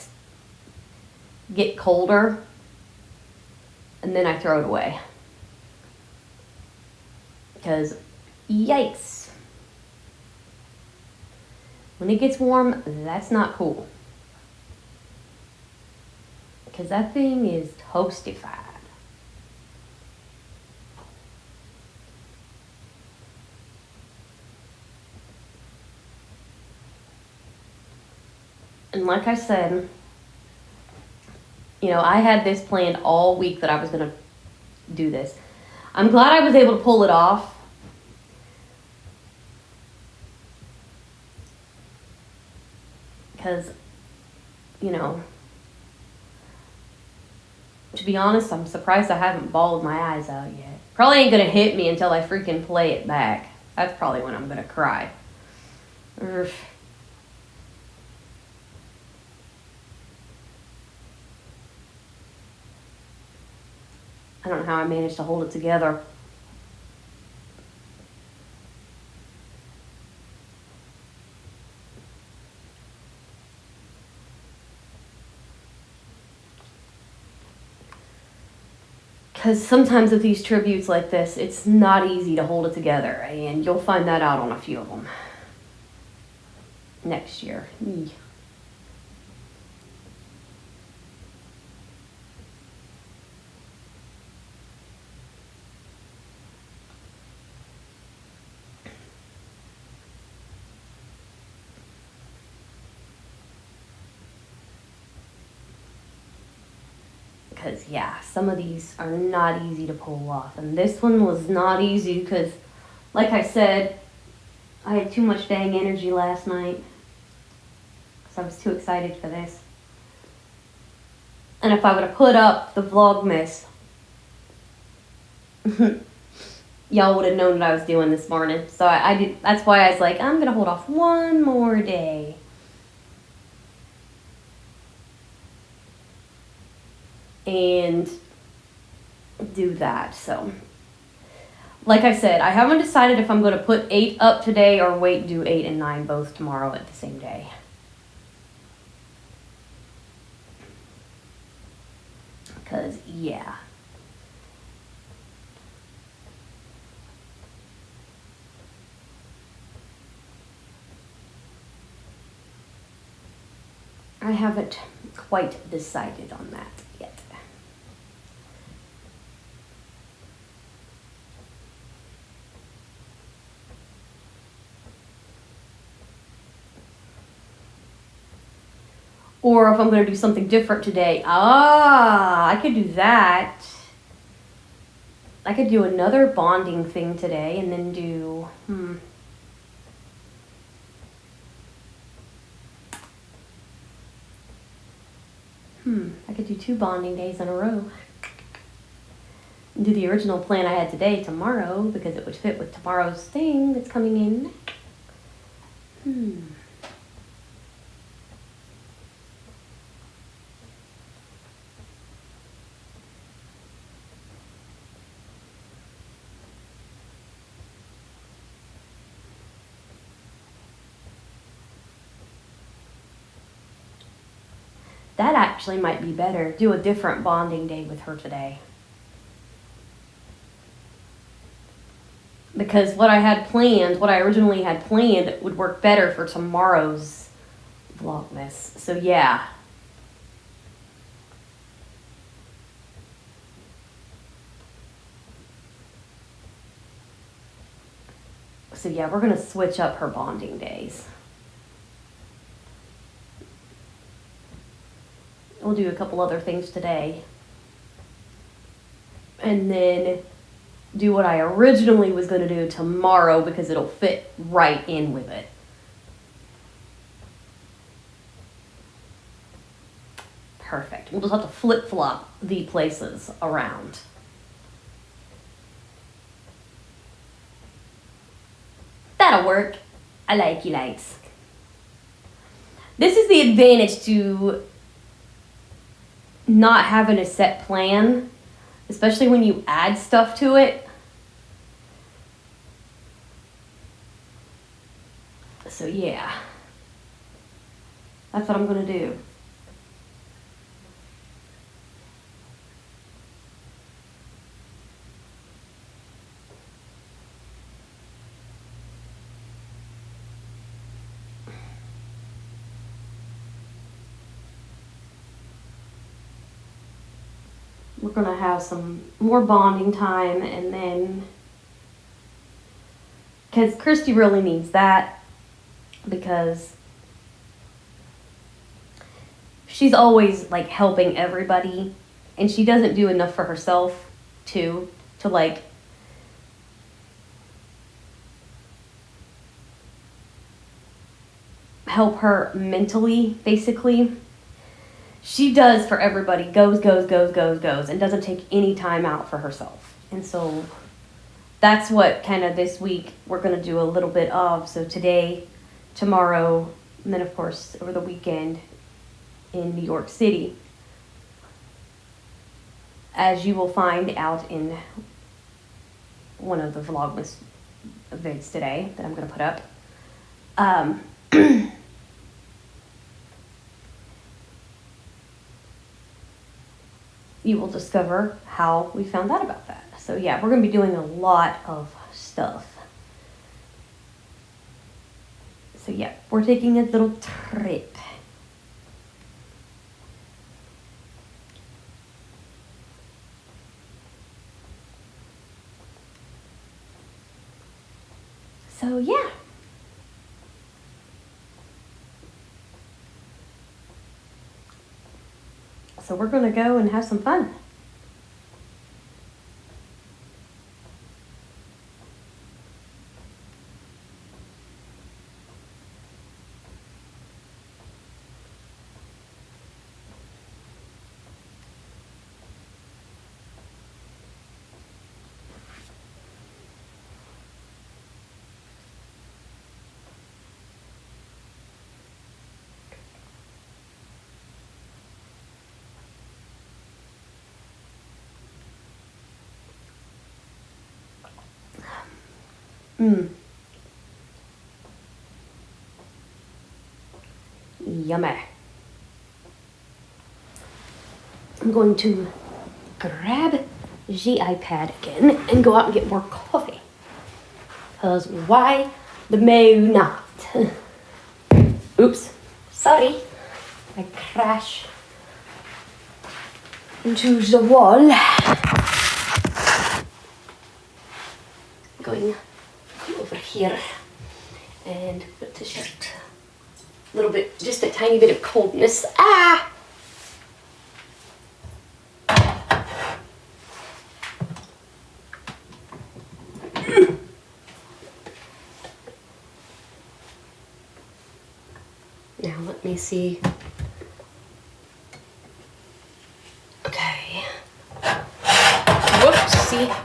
get colder and then I throw it away. Because yikes. When it gets warm, that's not cool. Because that thing is toastified. And like I said, I had this planned all week that I was going to do this. I'm glad I was able to pull it off. Because, to be honest, I'm surprised I haven't bawled my eyes out yet. Probably ain't going to hit me until I freaking play it back. That's probably when I'm going to cry. Urgh. I don't know how I managed to hold it together. Because sometimes with these tributes like this, it's not easy to hold it together. And you'll find that out on a few of them. Next year. Because, yeah, some of these are not easy to pull off. And this one was not easy because, like I said, I had too much dang energy last night. Because I was too excited for this. And if I would have put up the Vlogmas, y'all would have known what I was doing this morning. So I did. That's why I was like, I'm going to hold off one more day. And do that. So, like I said, I haven't decided if I'm going to put 8 up today or wait and do 8 and 9 both tomorrow at the same day. Because, yeah. I haven't quite decided on that yet. Or if I'm going to do something different today. I could do that. I could do another bonding thing today and then do... I could do 2 bonding days in a row. Do the original plan I had today tomorrow because it would fit with tomorrow's thing that's coming in. That actually might be better. Do a different bonding day with her today. Because what I originally had planned would work better for tomorrow's Vlogmas. So yeah. So yeah, we're going to switch up her bonding days. We'll do a couple other things today. And then do what I originally was going to do tomorrow because it'll fit right in with it. Perfect. We'll just have to flip-flop the places around. That'll work. I like you likes. This is the advantage to not having a set plan, especially when you add stuff to it. So yeah, that's what I'm gonna do. we're gonna have some more bonding time, and then because Christy really needs that, because she's always like helping everybody, and she doesn't do enough for herself too, to like help her mentally, basically. She does for everybody, goes, and doesn't take any time out for herself. And so that's what kind of this week we're going to do a little bit of. So today, tomorrow, and then of course over the weekend in New York City, as you will find out in one of the Vlogmas vids today that I'm going to put up. You will discover how we found out about that. So yeah, we're going to be doing a lot of stuff. So yeah, we're taking a little trip. So yeah. So we're going to go and have some fun. Yummy. I'm going to grab the iPad again and go out and get more coffee. Because why the may not? Oops. Sorry. I crashed into the wall. Going over here and put the shirt. A little bit, just a tiny bit of coldness. Ah! Now let me see. Okay. Whoopsie.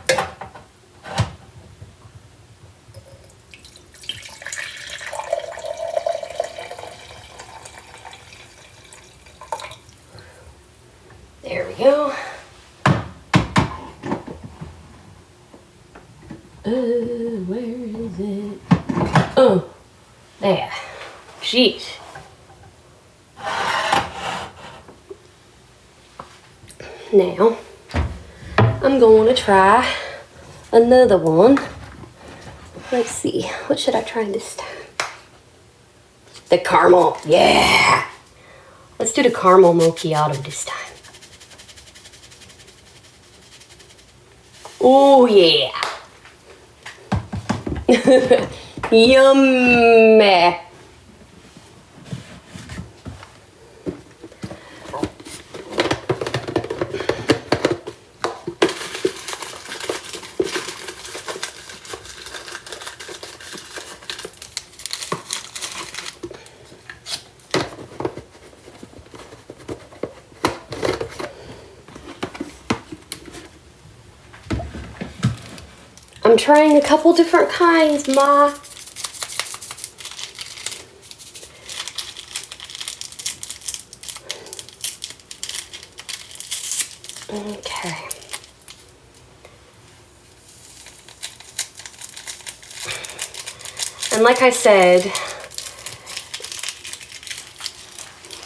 There we go. Where is it? Oh, there. Sheesh. Now, I'm going to try another one. Let's see. What should I try this time? The caramel. Yeah. Let's do the caramel macchiato this time. Oh, yeah. Yummy. I'm trying a couple different kinds, Ma. Okay. And like I said,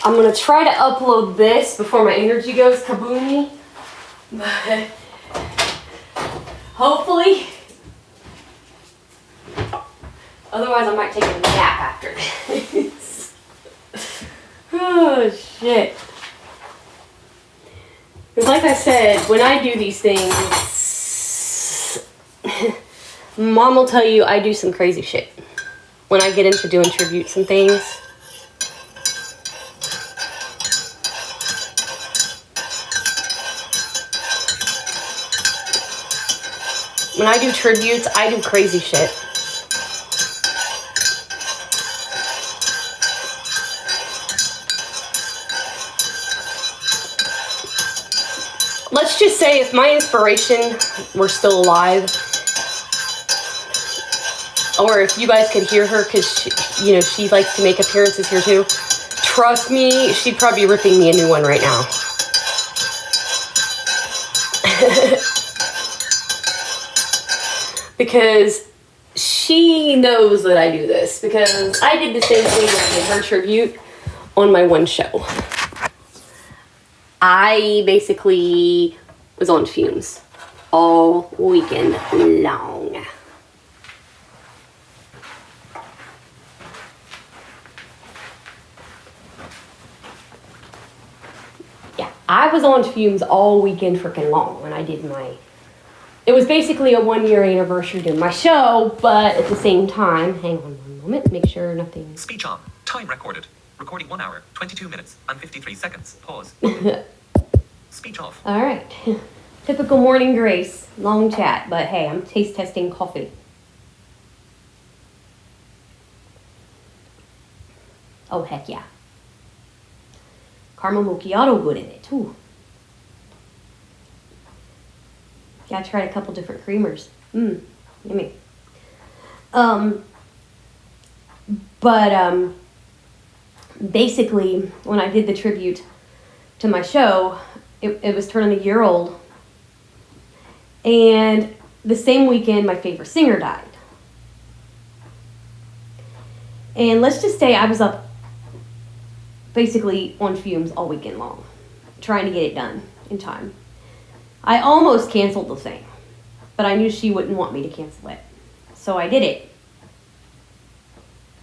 I'm going to try to upload this before my energy goes kaboomy. But hopefully. Otherwise, I might take a nap after this. Oh, shit. Because like I said, when I do these things, Mom will tell you I do some crazy shit. When I get into doing tributes and things. When I do tributes, I do crazy shit. Let's just say if my inspiration were still alive, or if you guys could hear her, because she likes to make appearances here too, trust me, she'd probably be ripping me a new one right now. Because she knows that I do this, because I did the same thing when I did her tribute on my one show. I basically was on fumes all weekend long. Yeah, I was on fumes all weekend freaking long when I did my... It was basically a 1-year anniversary to my show, but at the same time... Hang on one moment, make sure nothing... Speech on. Time recorded. Recording 1 hour, 22 minutes, and 53 seconds. Pause. Speech off. All right. Typical morning grace. Long chat, but hey, I'm taste testing coffee. Oh, heck yeah. Caramel macchiato good in it, too. Yeah, I tried a couple different creamers. Yummy. Basically, when I did the tribute to my show, it was turning a year old. And the same weekend, my favorite singer died. And let's just say I was up basically on fumes all weekend long, trying to get it done in time. I almost canceled the thing, but I knew she wouldn't want me to cancel it. So I did it.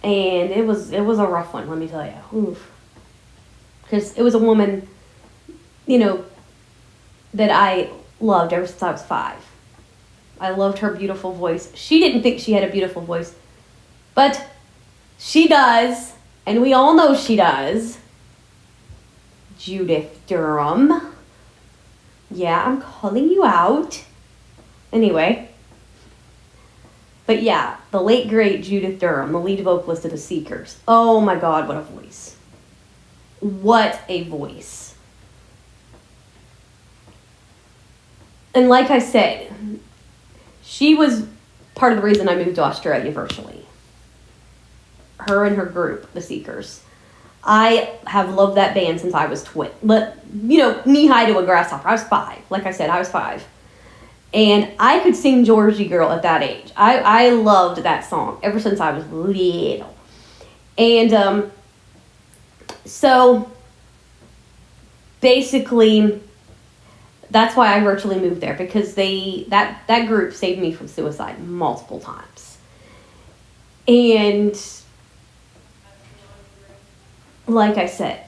And it was a rough one, let me tell you. Oof. Because it was a woman, that I loved ever since I was 5. I loved her beautiful voice. She didn't think she had a beautiful voice, but she does, and we all know she does. Judith Durham. Yeah, I'm calling you out. Anyway. But yeah, the late great Judith Durham, the lead vocalist of The Seekers. Oh my God, what a voice. What a voice. And like I said, she was part of the reason I moved to Australia virtually. Her and her group, The Seekers. I have loved that band since I was knee-high to a grasshopper. I was 5. Like I said, I was 5. And I could sing Georgie Girl at that age. I loved that song ever since I was little. And so basically, that's why I virtually moved there, because that group saved me from suicide multiple times. And like I said,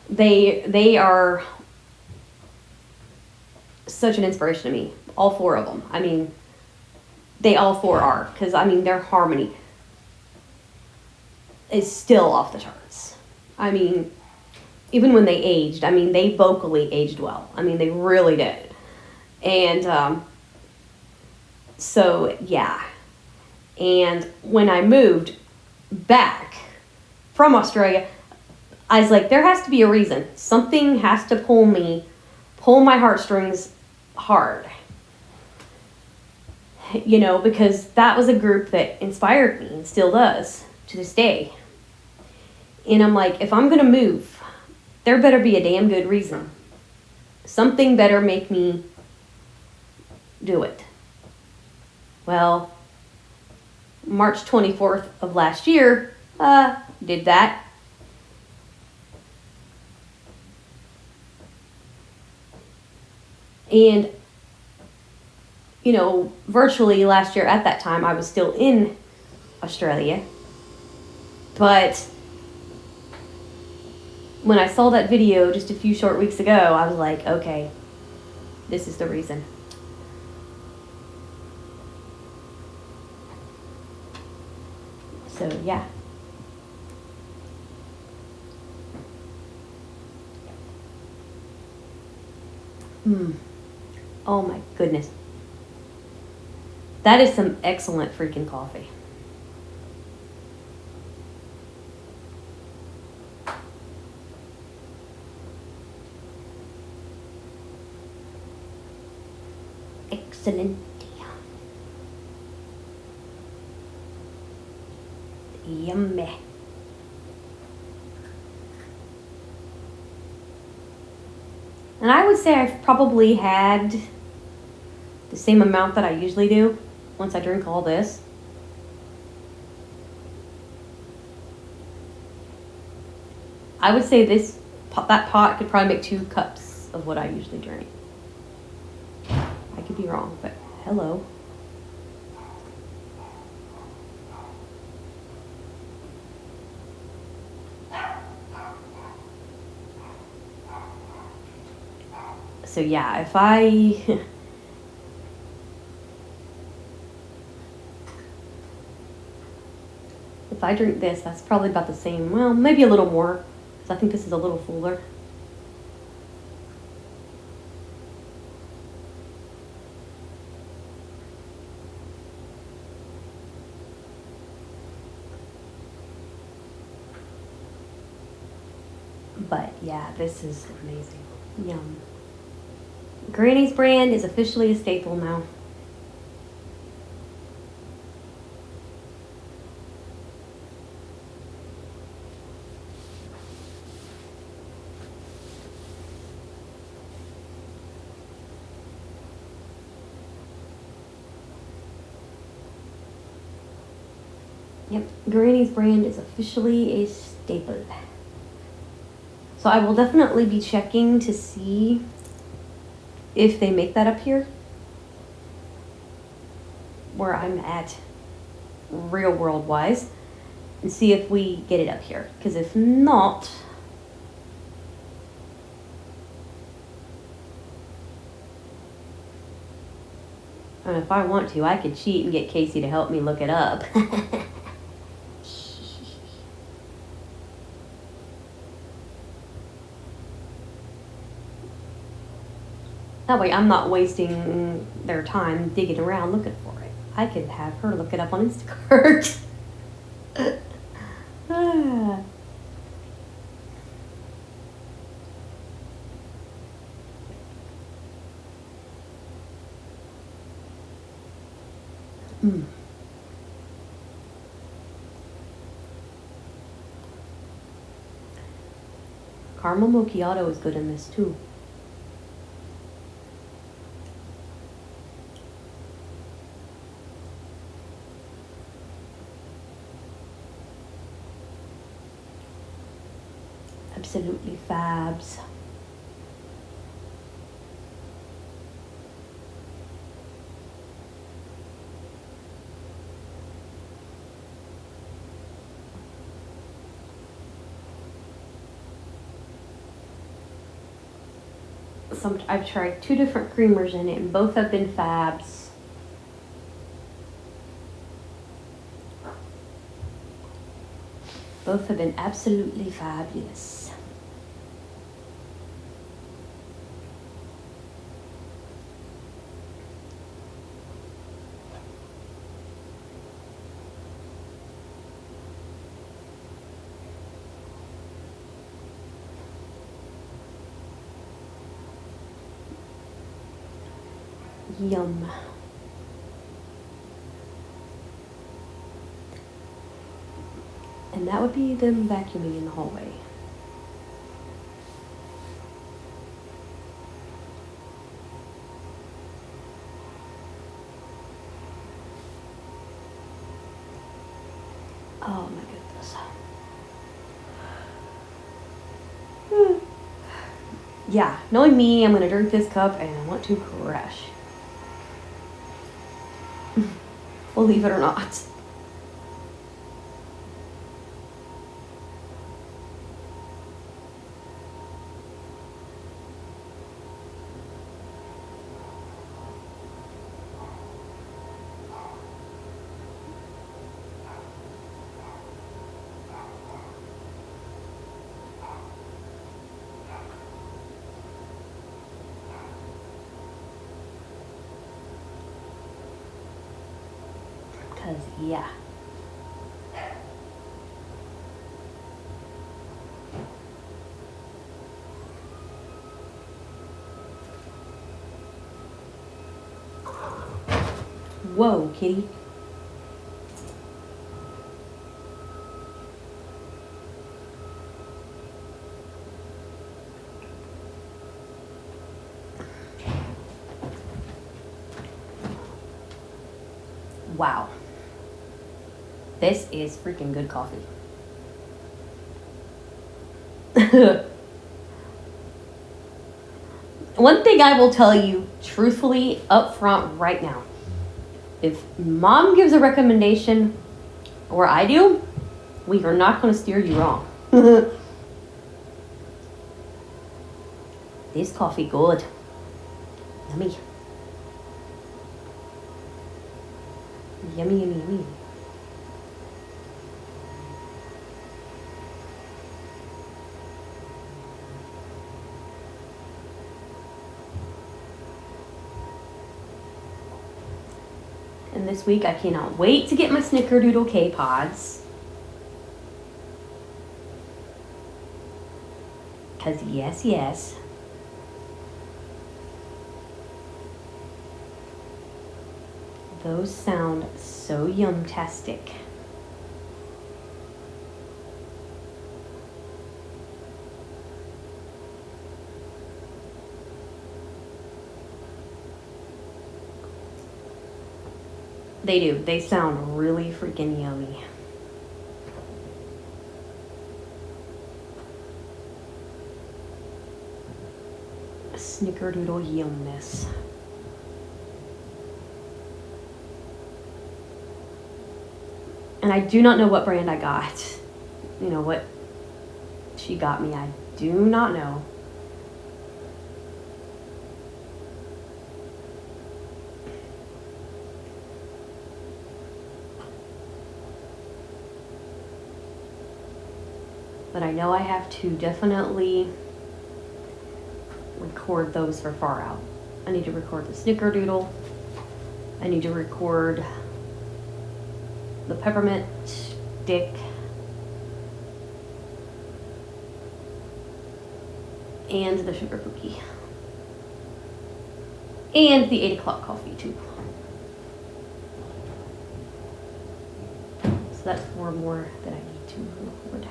they are such an inspiration to me. All 4 of them. I mean, they all 4 are, because their harmony is still off the charts. I mean, even when they aged, they vocally aged well. They really did. And so, yeah. And when I moved back from Australia, I was like, there has to be a reason. Something has to pull my heartstrings hard. Because that was a group that inspired me and still does to this day. And I'm like, if I'm going to move, there better be a damn good reason. Something better make me do it. Well, March 24th of last year, did that. And, virtually last year at that time, I was still in Australia. But when I saw that video just a few short weeks ago, I was like, okay, This is the reason. So, yeah. Oh my goodness. That is some excellent freaking coffee. Excellent. Yummy. And I would say I've probably had the same amount that I usually do once I drink all this. I would say that pot could probably make 2 cups of what I usually drink. I could be wrong, but hello. So yeah, if I drink this, that's probably about the same. Well, maybe a little more, because I think this is a little fuller. But yeah, this is amazing. Yum. Granny's brand is officially a staple now. Yep, Granny's brand is officially a staple. So I will definitely be checking to see if they make that up here where I'm at real world wise, and see if we get it up here, because if not, and if I want to, I could cheat and get Casey to help me look it up. That way I'm not wasting their time digging around looking for it. I could have her look it up on Instacart. Ah. Caramel macchiato is good in this too. Absolutely fabs. I've tried 2 different creamers in it, and both have been fabs. Both have been absolutely fabulous. Yum. And that would be them vacuuming in the hallway. Oh my goodness. Yeah, knowing me, I'm gonna drink this cup and I want to crash. Believe it or not. 'Cause yeah. Whoa, kitty. Wow. This is freaking good coffee. One thing I will tell you truthfully up front right now. If mom gives a recommendation or I do, we are not going to steer you wrong. This coffee good. Yummy. Yummy, yummy, yummy. And this week I cannot wait to get my Snickerdoodle K-Pods. Cause yes. Those sound so yum-tastic. They do. They sound really freaking yummy. Snickerdoodle yumness. And I do not know what brand I got. You know what she got me. I do not know. But I know I have to definitely record those for far out. I need to record the Snickerdoodle. I need to record the peppermint stick. And the sugar cookie. And the 8 o'clock coffee too. So that's 4 more that I need to record.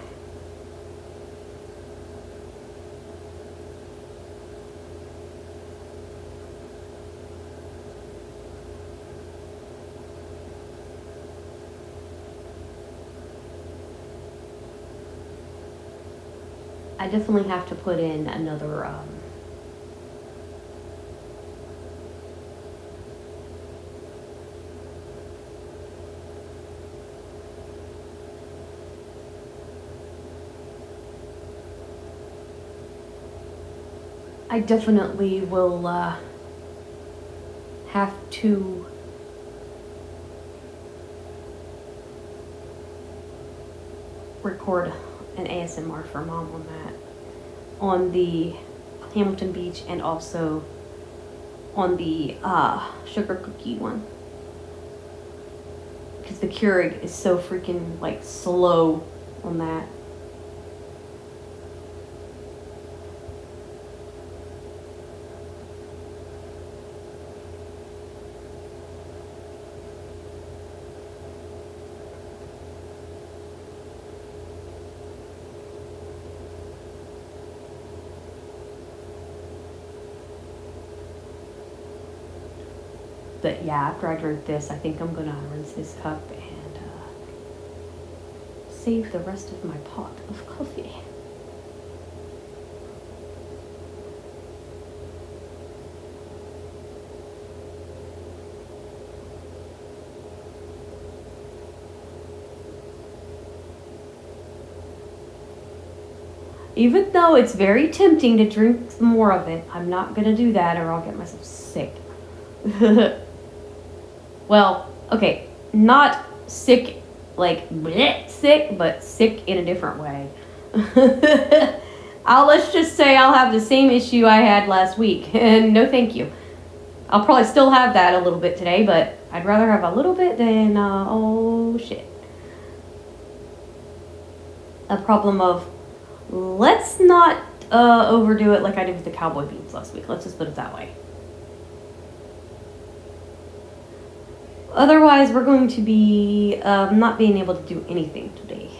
I definitely have to put in another I definitely will have to record an ASMR for mom on that, on the Hamilton Beach and also on the sugar cookie one, because the Keurig is so freaking like slow on that. But yeah, after I drink this, I think I'm gonna rinse this cup and save the rest of my pot of coffee. Even though it's very tempting to drink more of it, I'm not gonna do that or I'll get myself sick. Well, okay, not sick, like bleh, sick, but sick in a different way. Let's just say I'll have the same issue I had last week, and no thank you. I'll probably still have that a little bit today, but I'd rather have a little bit than, oh shit. A problem of, let's not overdo it like I did with the cowboy beans last week. Let's just put it that way. Otherwise, we're going to be not being able to do anything today.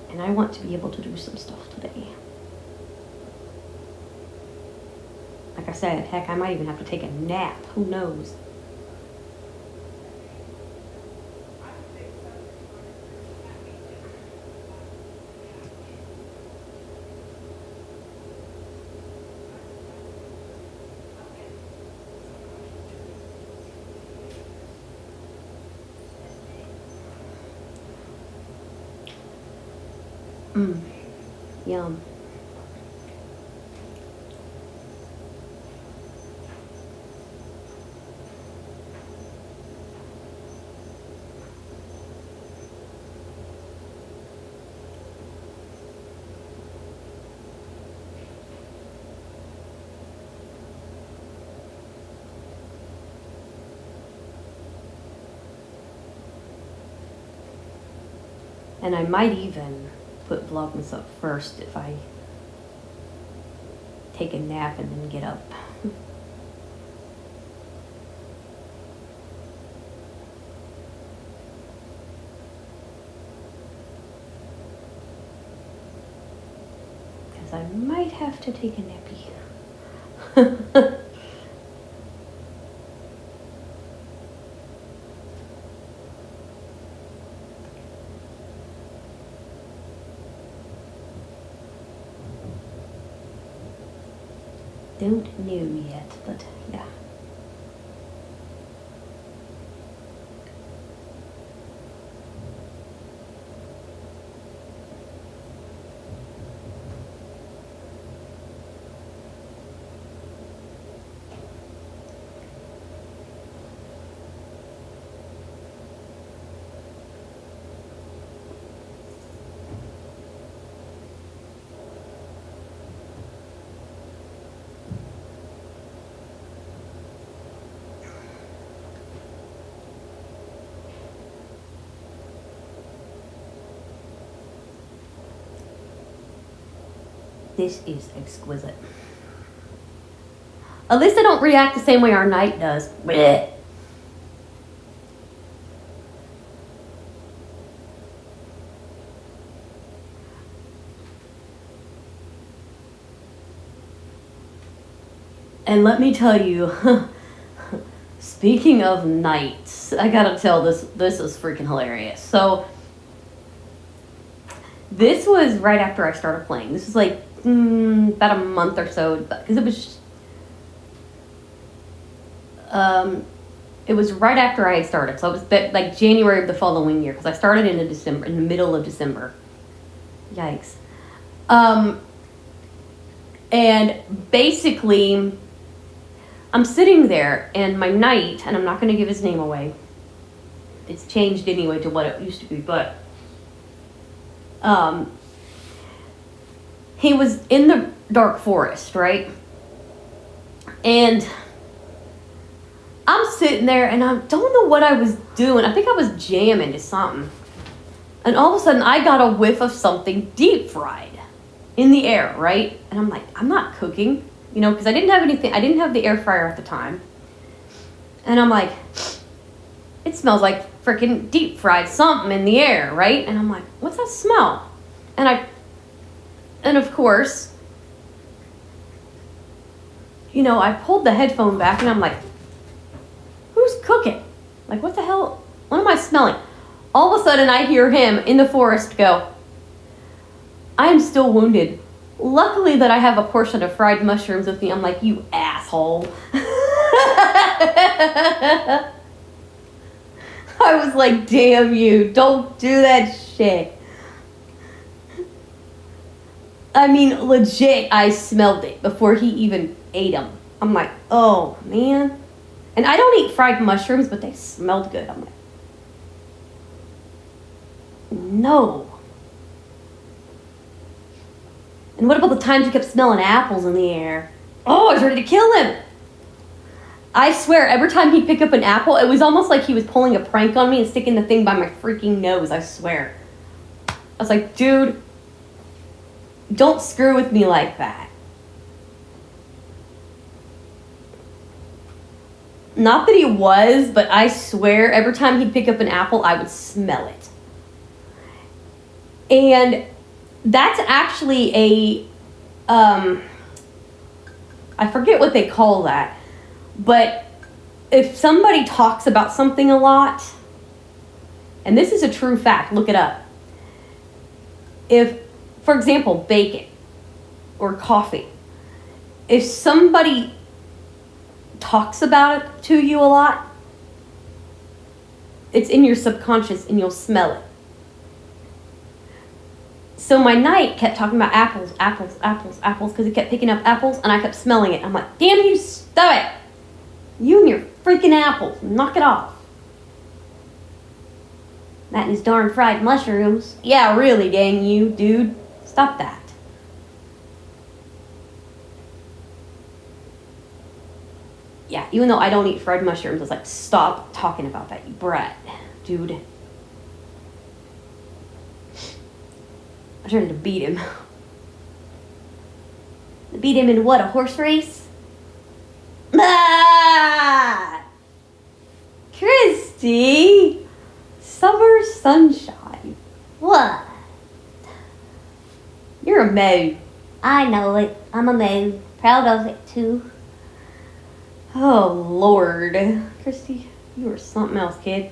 And I want to be able to do some stuff today. Like I said, heck, I might even have to take a nap. Who knows? Yum. And I might even put Vlogmas up first if I take a nap and then get up. Because I might have to take a nappy. Don't know yet, but yeah. This is exquisite. At least I don't react the same way our night does. Blech. And let me tell you, speaking of nights, I gotta tell this is freaking hilarious. So, this was right after I started playing. This is like about a month or so, because it was right after I had started. So it was like January of the following year, because I started in the middle of December. Yikes. And basically, I'm sitting there, and my knight, and I'm not going to give his name away. It's changed anyway to what it used to be, but he was in the dark forest, right? And I'm sitting there, and I don't know what I was doing. I think I was jamming to something. And all of a sudden, I got a whiff of something deep fried in the air, right? And I'm like, I'm not cooking, you know, because I didn't have anything. I didn't have the air fryer at the time. And I'm like, it smells like freaking deep fried something in the air, right? And I'm like, what's that smell? And of course, you know, I pulled the headphone back and I'm like, who's cooking? Like, what the hell? What am I smelling? All of a sudden, I hear him in the forest go, I am still wounded. Luckily that I have a portion of fried mushrooms with me. I'm like, you asshole. I was like, damn you, don't do that shit. I mean, legit, I smelled it before he even ate them. I'm like, oh, man. And I don't eat fried mushrooms, but they smelled good. I'm like, no. And what about the times you kept smelling apples in the air? Oh, I was ready to kill him. I swear, every time he'd pick up an apple, it was almost like he was pulling a prank on me and sticking the thing by my freaking nose, I swear. I was like, dude, don't screw with me like that. Not that he was, but I swear, every time he'd pick up an apple, I would smell it. And that's actually a, I forget what they call that, but if somebody talks about something a lot, and this is a true fact, look it up. If, for example, bacon or coffee, if somebody talks about it to you a lot, it's in your subconscious and you'll smell it. So my knight kept talking about apples, apples, apples, apples, because he kept picking up apples, and I kept smelling it. I'm like, damn you, stop it! You and your freaking apples, knock it off. That and his darn fried mushrooms. Yeah, really, dang you, dude. Stop that. Yeah, even though I don't eat fried mushrooms, I was like, stop talking about that, you brat, dude. I tried to beat him. Beat him in what, a horse race? Ah! Christy! Summer sunshine. What? You're a mo. I know it. I'm a mo. Proud of it, too. Oh, Lord. Christy, you were something else, kid.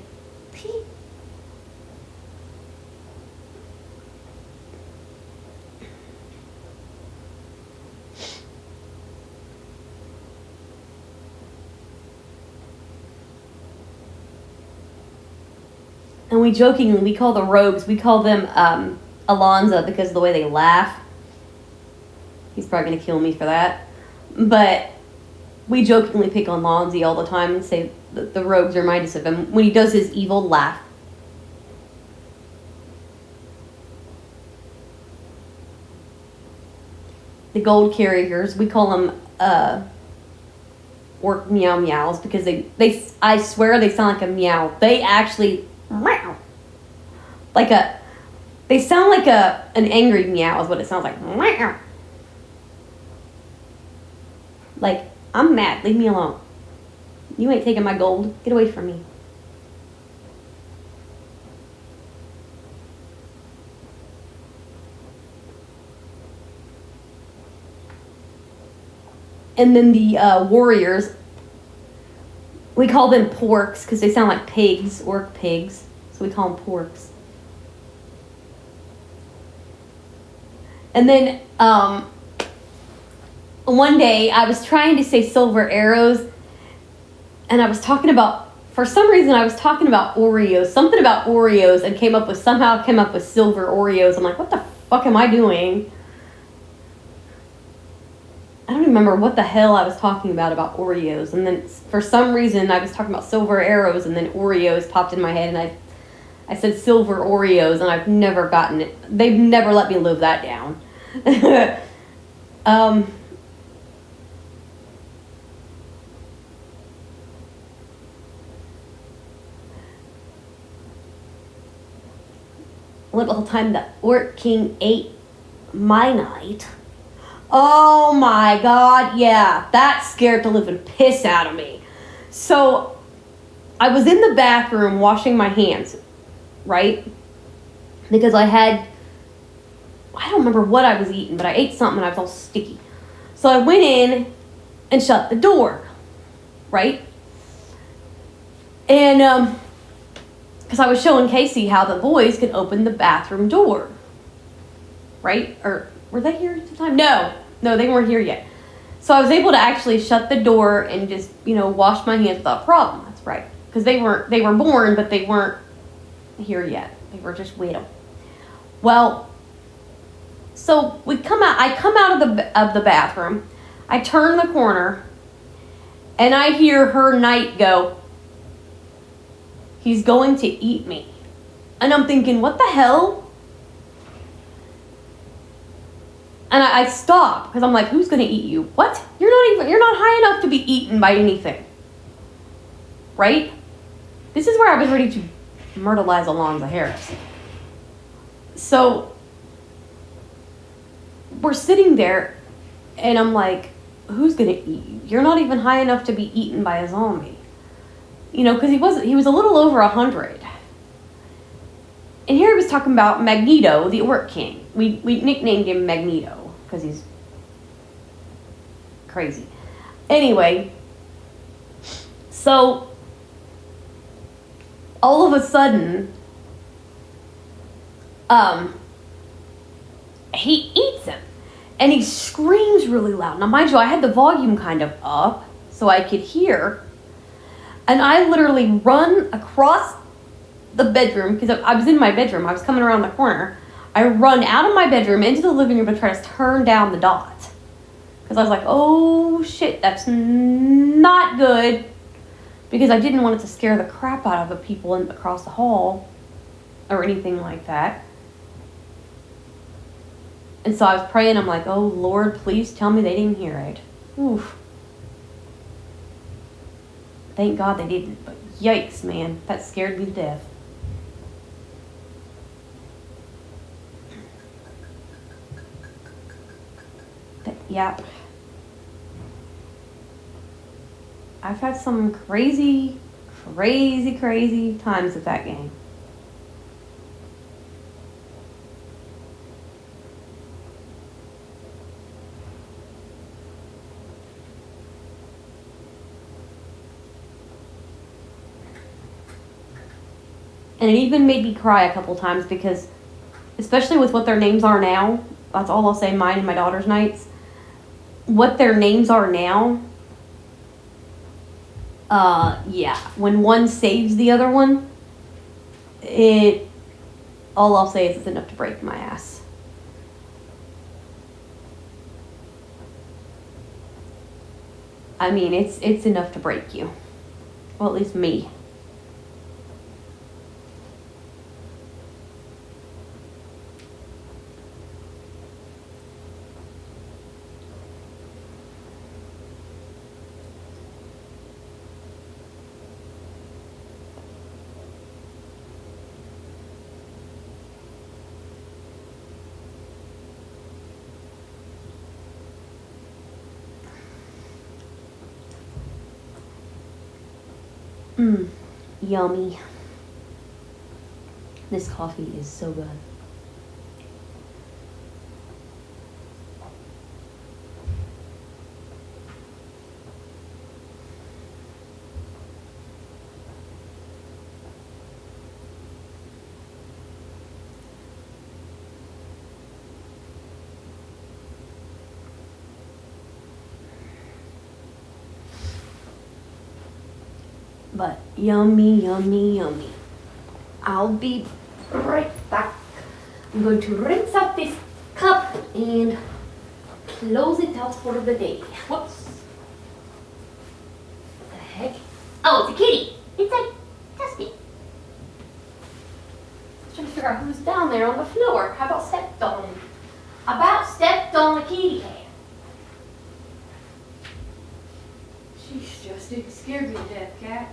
And we jokingly, we call the rogues, we call them Alonzo because of the way they laugh. He's probably going to kill me for that. But we jokingly pick on Lonzy all the time and say that the rogues remind us of him when he does his evil laugh. The gold carriers, we call them orc meow meows because they I swear they sound like a meow. They actually meow. They sound like an angry meow is what it sounds like. Meow. Like, I'm mad, leave me alone. You ain't taking my gold. Get away from me. And then the warriors, we call them porks because they sound like pigs, orc pigs. So we call them porks. And then one day I was trying to say silver arrows, and I was talking about, for some reason I was talking about Oreos, something about Oreos, and somehow came up with silver Oreos. I'm like, what the fuck am I doing? I don't remember what the hell I was talking about Oreos. And then for some reason I was talking about silver arrows, and then Oreos popped in my head, and I said silver Oreos, and I've never gotten it. They've never let me live that down. Little time the Orc King ate my knight. Oh my god, yeah, that scared the living piss out of me. So, I was in the bathroom washing my hands, right? Because I don't remember what I was eating, but I ate something and I was all sticky. So I went in and shut the door, right? And, because I was showing Casey how the boys could open the bathroom door, right? Or were they here at the time? No, they weren't here yet. So I was able to actually shut the door and just, wash my hands without problem. That's right. Because they were born, but they weren't here yet. They were just little. Well, so I come out of the bathroom. I turn the corner, and I hear her knight go, "He's going to eat me." And I'm thinking, what the hell? And I stop because I'm like, who's going to eat you? What? You're not high enough to be eaten by anything. right? This is where I was ready to myrtleize Alonzo Harris. So we're sitting there, and I'm like, who's gonna eat you? You're not even high enough to be eaten by a zombie. You know, because he was a little over 100. And here he was talking about Magneto, the Orc King. We nicknamed him Magneto because he's crazy. Anyway, so all of a sudden, he eats him. And he screams really loud. Now, mind you, I had the volume kind of up so I could hear. And I literally run across the bedroom, because I was in my bedroom. I was coming around the corner. I run out of my bedroom into the living room to try to turn down the dot. Because I was like, oh shit, that's not good. Because I didn't want it to scare the crap out of the people across the hall or anything like that. And so I was praying. I'm like, oh Lord, please tell me they didn't hear it. Oof. Thank God they didn't. But yikes, man. That scared me to death. Yep. I've had some crazy times with that game. And it even made me cry a couple times because, especially with what their names are now, that's all I'll say, mine and my daughter's nights, what their names are now, yeah, when one saves the other one, all I'll say is it's enough to break my ass. I mean, it's enough to break you. Well, at least me. Yummy. This coffee is so good. But yummy, yummy, yummy. I'll be right back. I'm going to rinse out this cup and close it out for the day. Whoops. What the heck? Oh, it's a kitty. It's a Dusty. I'm trying to figure out who's down there on the floor. How about stepped on? Stepped on a kitty cat. She's just, it scared me to death, cat.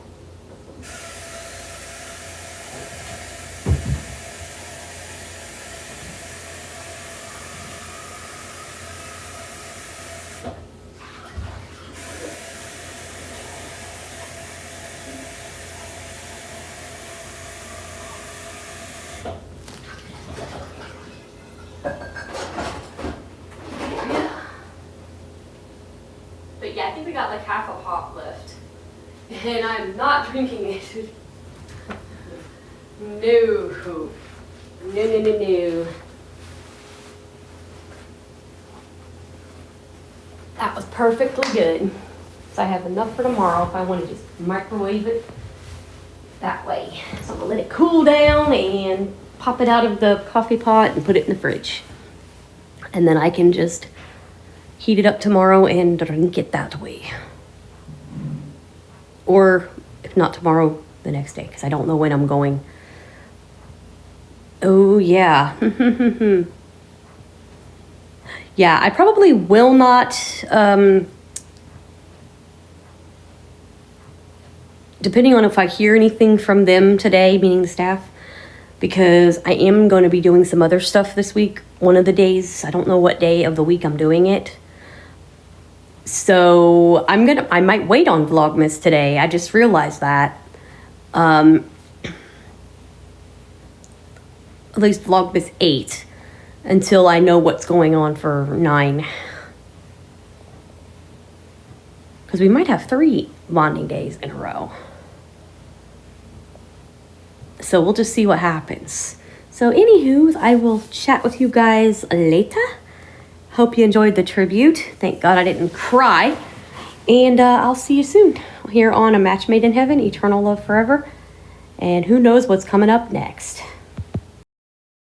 But yeah, I think we got like half a pot left. And I'm not drinking it. No. No. That was perfectly good. So I have enough for tomorrow if I want to just microwave it that way. So I'm going to let it cool down and pop it out of the coffee pot and put it in the fridge. And then I can just heat it up tomorrow and drink it that way. Or if not tomorrow, the next day, because I don't know when I'm going. Oh, yeah. Yeah, I probably will not depending on if I hear anything from them today, meaning the staff, because I am going to be doing some other stuff this week. One of the days, I don't know what day of the week I'm doing it. So I might wait on Vlogmas today. I just realized that. At least Vlogmas 8 until I know what's going on for 9. Because we might have 3 bonding days in a row. So we'll just see what happens. So anywho, I will chat with you guys later. Hope you enjoyed the tribute. Thank God I didn't cry. And I'll see you soon here on A Match Made in Heaven, Eternal Love Forever. And who knows what's coming up next.